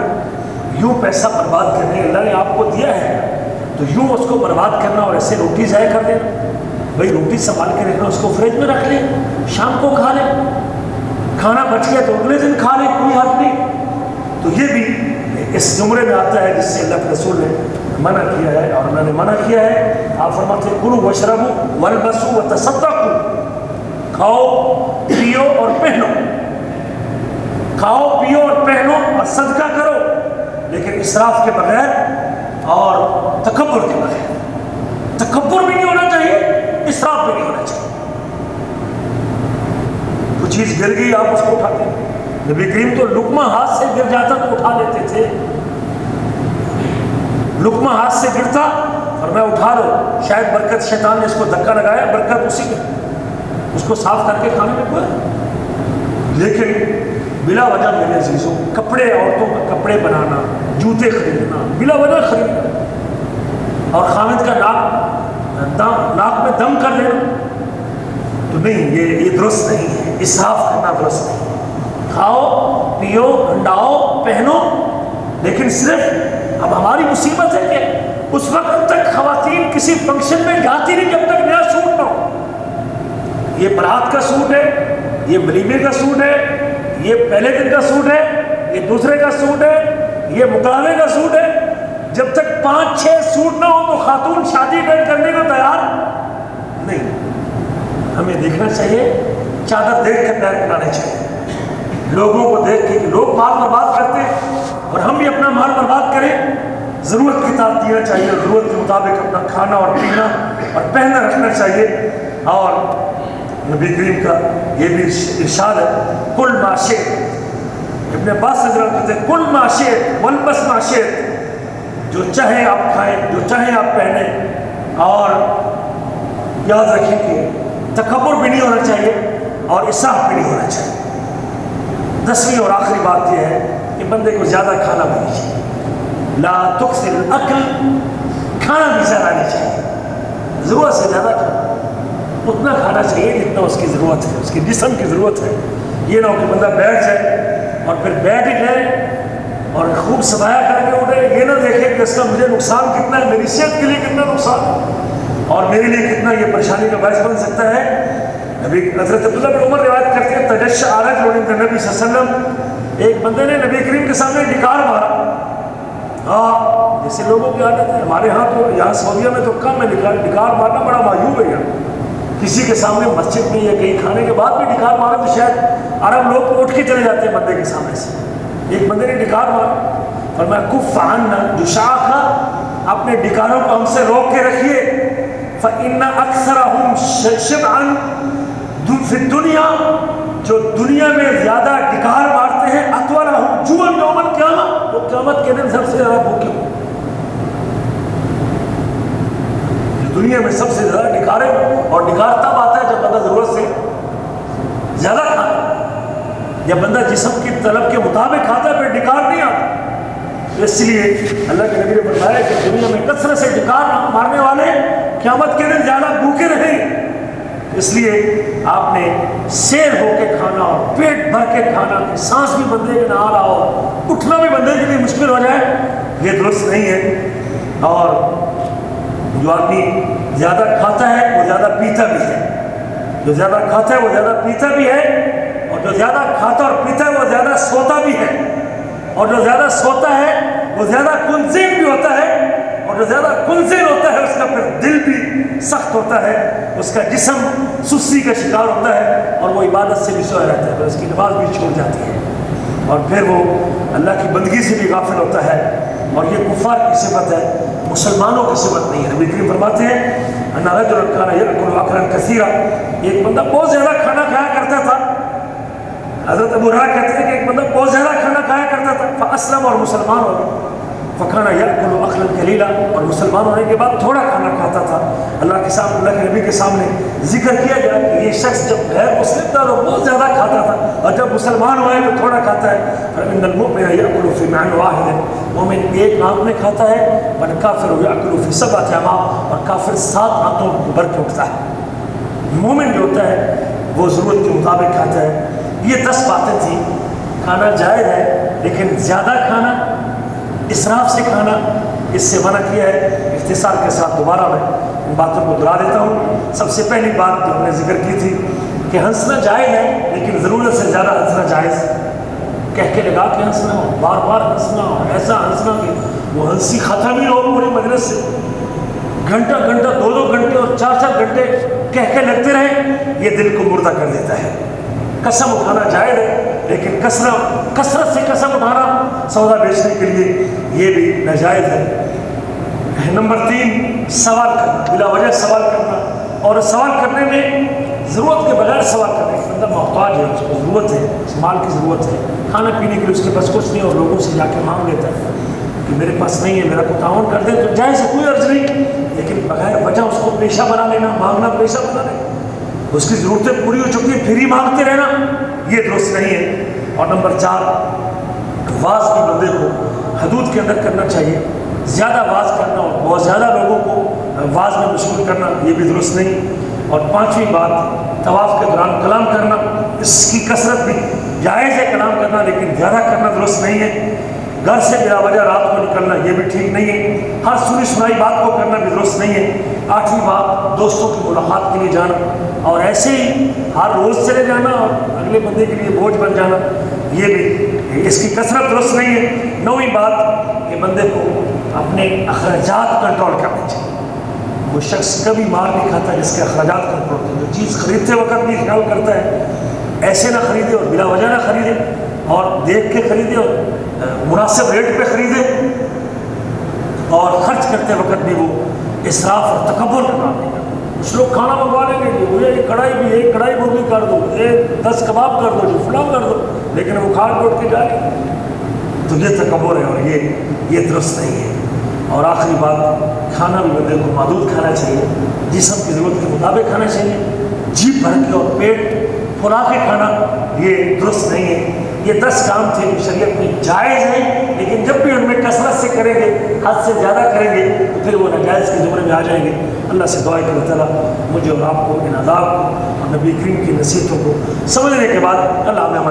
یوں پیسہ برباد کرنے، اللہ نے آپ کو دیا ہے تو یوں اس کو برباد کرنا اور ایسے روٹی ضائع کر دینا. بھائی روٹی سنبھال کے رکھنا، اس کو فریج میں رکھ لیں، شام کو کھا لیں. کھانا بچ گیا تو اگلے دن کھا لیں، کوئی حق نہیں. تو یہ بھی اس زمرے میں آتا ہے جس سے اللہ کے رسول نے منع کیا ہے. اور انہوں نے منع کیا ہے، آپ فرماتے ہیں کلوا واشربوا والبسوا وتصدقوا، کھاؤ پیو اور پہنو، کھاؤ پیو اور پہنو اور صدقہ کرو، لیکن اسراف کے بغیر اور تکبر کے بغیر. تکبر بھی نہیں ہونا چاہیے، اسراف بھی نہیں ہونا چاہیے. کچھ چیز گر گئی آپ اس کو اٹھاتے ہیں. نبی کریم تو لقمہ ہاتھ سے گر جاتا تو اٹھا لیتے تھے. لقمہ ہاتھ سے گرتا اور میں اٹھا لو، شاید برکت، شیطان نے اس کو دھکا لگایا، برکت اسی میں، اس کو صاف کر کے کھانے میں کوئی. لیکن بلا وجہ میرے عزیزوں کپڑے، عورتوں کا کپڑے بنانا، جوتے خریدنا، بلا وجہ خریدنا اور خامد کا ناک میں دم کر لینا، تو نہیں، یہ درست نہیں ہے. اسراف کرنا درست نہیں. کھاؤ پیو ہنڈاؤ پہنو، لیکن صرف اب ہماری مصیبت ہے کہ اس وقت تک خواتین کسی فنکشن میں جاتی نہیں جب تک نیا سوٹ نہ ہو. یہ برات کا سوٹ ہے، یہ ولیمے کا سوٹ ہے، یہ پہلے دن کا سوٹ ہے، یہ دوسرے کا سوٹ ہے، یہ مقابلے کا سوٹ ہے. جب تک 5-6 سوٹ نہ ہو تو خاتون شادی اٹینڈ کرنے کو تیار نہیں. ہمیں دیکھنا چاہیے، چادر دیکھ کے پیر پھیلانے چاہیے. لوگوں کو دیکھ کے کہ لوگ مال برباد کرتے ہیں اور ہم بھی اپنا مال برباد کریں. ضرورت کی تعداد دینا چاہیے، ضرورت کے مطابق اپنا کھانا اور پینا اور پہننا رکھنا چاہیے. اور نبی کریم کا یہ بھی ارشاد ہے، کل ما شئت، ابن عباس حضرت کہتے ہیں کل ما شئت والبس ما شئت، جو چاہیں آپ کھائیں، جو چاہیں آپ پہنیں. اور یاد رکھیں کہ تکبر بھی نہیں ہونا چاہیے اور اسراف بھی نہیں ہونا چاہیے. 10ویں اور آخری بات یہ ہے کہ بندے کو زیادہ کھانا بھی نہیں چاہیے. لا تکثر الاکل، کھانا بھی زیادہ نہیں چاہیے. ضرورت سے زیادہ کھانا، اتنا کھانا چاہیے جتنا اس کی ضرورت ہے، اس کی جسم کی ضرورت ہے. یہ نہ ہو کہ بندہ بیٹھ جائے اور پھر بیٹھ ہی جائے اور خوب صفایا کر کے اٹھے. یہ نہ دیکھے کہ اس کا مجھے نقصان کتنا ہے، میری صحت کے لیے کتنا نقصان ہے اور میرے لیے کتنا یہ پریشانی کا باعث بن سکتا ہے. نبی حضرت عبداللہ بن عمر روایت کرتے ہیں، تجشع رجل عند النبی صلی اللہ علیہ وسلم، ایک بندے نے نبی کریم کے سامنے ڈکار مارا. ہاں جیسے لوگوں کی عادت ہے، ہمارے ہاں تو یہاں سعودیہ میں تو کم ہے، ڈکار مارنا بڑا معیوب ہے. یہاں کسی کے سامنے مسجد میں یا کہیں کھانے کے بعد بھی ڈکار مارا تو شاید عرب لوگ اٹھ کے چلے جاتے ہیں بندے کے سامنے سے. ایک بندے نے ڈکار مارا، فرمایا کف عنا جشاعا، اپنے ڈکاروں کو ہم سے روک کے رکھیے. فإن أكثرهم شبعا فی الدنیا، جو دنیا میں زیادہ ڈکار مارتے ہیں، اطولهم جوعا یوم القیامہ، وہ قیامت کے دن سب سے زیادہ بھوکے ہوں. دنیا میں سب سے زیادہ ڈکارے، اور ڈکار تب آتا ہے جب بندہ ضرورت سے زیادہ کھاتا، یا بندہ جسم کی طلب کے مطابق کھاتا ہے، پھر ڈکار نہیں آتا. اس لیے اللہ کے نبی نے فرمایا کہ دنیا میں کثرت سے ڈکار مارنے والے قیامت کے دن زیادہ بھوکے رہیں. اس لیے آپ نے سیر ہو کے کھانا اور پیٹ بھر کے کھانا، کہ سانس بھی بندے کے نہ آ رہا ہو، اٹھنا بھی بندے کے لیے مشکل ہو جائے، یہ درست نہیں ہے. اور جو آدمی زیادہ کھاتا ہے وہ زیادہ پیتا بھی ہے، جو زیادہ کھاتا ہے وہ زیادہ پیتا بھی ہے، اور جو زیادہ کھاتا اور پیتا ہے وہ زیادہ سوتا بھی ہے، اور جو زیادہ سوتا ہے وہ زیادہ کنزین بھی ہوتا ہے، اور جو زیادہ کنزین ہوتا ہے اس کا پھر دل بھی سخت ہوتا ہے، اس کا جسم سستی کا شکار ہوتا ہے، اور وہ عبادت سے بھی سویا رہتا ہے، اس کی نماز بھی چھوڑ جاتی ہے، اور پھر وہ اللہ کی بندگی سے بھی غافل ہوتا ہے. اور یہ کفار کی صفت ہے، مسلمانوں کی صفت نہیں ہے. نبی کریم فرماتے ہیں ان رجلا کان یاکل اکلا کثیرا، ایک بندہ بہت زیادہ کھانا کھایا کرتا تھا. حضرت ابو ہریرہ کہتے ہیں کہ ایک بندہ بہت زیادہ کھانا کھایا کرتا تھا، فاسلم، اور مسلمان ہو گیا. فکان یاکل اکلا قلیلا، اور مسلمان ہونے کے بعد تھوڑا کھانا کھاتا تھا. اللہ کے سامنے، اللہ کے نبی کے سامنے ذکر کیا گیا کہ یہ شخص جب غیر مسلم تھا تو بہت زیادہ کھاتا تھا، اور جب مسلمان ہوا ہے تو تھوڑا کھاتا ہے. فإن المؤمن یاکل فی معن واحد، مومن ایک آنت میں کھاتا ہے، والکافر یاکل فی 7 امعاء، اور کافر 7 آنتوں کو بھر کے اٹھتا ہے. مومن جو ہوتا ہے وہ ضرورت کے مطابق کھاتا ہے. یہ 10 باتیں تھیں. کھانا جائز ہے، لیکن زیادہ کھانا، اسراف سے کھانا، اس سے منع کیا ہے. اختصار کے ساتھ دوبارہ میں ان باتوں کو دہرا دیتا ہوں. سب سے پہلی بات جو ہم نے ذکر کی تھی کہ ہنسنا جائز ہے لیکن ضرورت سے زیادہ ہنسنا جائز، کہہ کے لگا کے ہنسنا ہو، بار بار ہنسنا ہو، ایسا ہنسنا کہ وہ ہنسی ختم ہی ہو پوری مجلس سے، گھنٹہ گھنٹہ 2 گھنٹے اور 4 گھنٹے کہہ کے لگتے رہیں، یہ دل کو مردہ کر دیتا ہے۔ قسم اٹھانا جائز ہے لیکن کثرت سے قسم اٹھانا سودا بیچنے کے لیے یہ بھی ناجائز ہے۔ نمبر 3، سوال کرنا، بلا وجہ سوال کرنا، اور سوال کرنے میں ضرورت کے بغیر سوال کرنے کا بندہ محتاج ہے، اس کو ضرورت ہے، اس مال کی ضرورت ہے، کھانا پینے کے لیے اس کے پاس کچھ نہیں اور لوگوں سے جا کے مانگ لیتا ہے کہ میرے پاس نہیں ہے، میرا کو تعاون کر دے، تو جائز ہے، کوئی عرض نہیں، لیکن بغیر وجہ اس کو پیشہ بنا لینا، مانگنا پیشہ بنا لینا، اس کی ضرورتیں پوری ہو چکی ہیں پھر ہی مانگتے رہنا، یہ درست نہیں ہے۔ اور نمبر 4، واز بھی بندے کو حدود کے اندر کرنا چاہیے، زیادہ واز کرنا اور بہت زیادہ لوگوں کو واز میں مشغول کرنا یہ بھی درست نہیں۔ اور 5ویں بات، طواف کے دوران کلام کرنا، اس کی کثرت بھی جائز ہے کلام کرنا لیکن زیادہ کرنا درست نہیں ہے۔ گھر سے بلا وجہ رات کو نکلنا یہ بھی ٹھیک نہیں ہے، ہر سنی سنائی بات کو کرنا بھی درست نہیں ہے۔ 8ویں بات، دوستوں کی ملاقات کے لیے جانا اور ایسے ہی ہر روز چلے جانا اور اگلے بندے کے لیے بوجھ بن جانا یہ بھی، اس کی کثرت درست نہیں ہے۔ 9ویں بات کہ بندے کو اپنے اخراجات کنٹرول کرنے چاہیے، وہ شخص کبھی مار نہیں کھاتا جس کے اخراجات کنٹرول کرتے، جو چیز خریدتے وقت بھی خیال کرتا ہے ایسے نہ خریدے اور بلا وجہ نہ خریدے، اور دیکھ کے خریدے اور مناسب ریٹ پہ خریدے، اور خرچ کرتے وقت بھی وہ اسراف اور تکبر کا کام نہیں کرتا۔ کچھ لوگ کھانا منگوا لیں گے کہ مجھے یہ کڑھائی بھی، ایک کڑھائی مرغی کر دو، ایک 10 کباب کر دو، جو فلاں کر دو، لیکن وہ کھا لوٹ کے جائے، تو یہ تکبر ہے اور یہ درست نہیں ہے۔ اور آخری بات، کھانا بھی بندے کو محدود کھانا چاہیے، جسم کی ضرورت کے مطابق کھانا چاہیے، جیب بھر کے اور پیٹ پھلا کے کھانا یہ درست نہیں ہے۔ یہ 10 کام تھے جو شریعت میں جائز ہیں، لیکن جب بھی ان میں کثرت سے کریں گے، حد سے زیادہ کریں گے تو پھر وہ ناجائز کے زمرے میں آ جائیں گے۔ اللہ سے دعا ہے کہ اللہ تعالیٰ مجھے اور آپ کو ان آداب کو اور نبی کریم کی نصیحتوں کو سمجھنے کے بعد اللہ ہمیں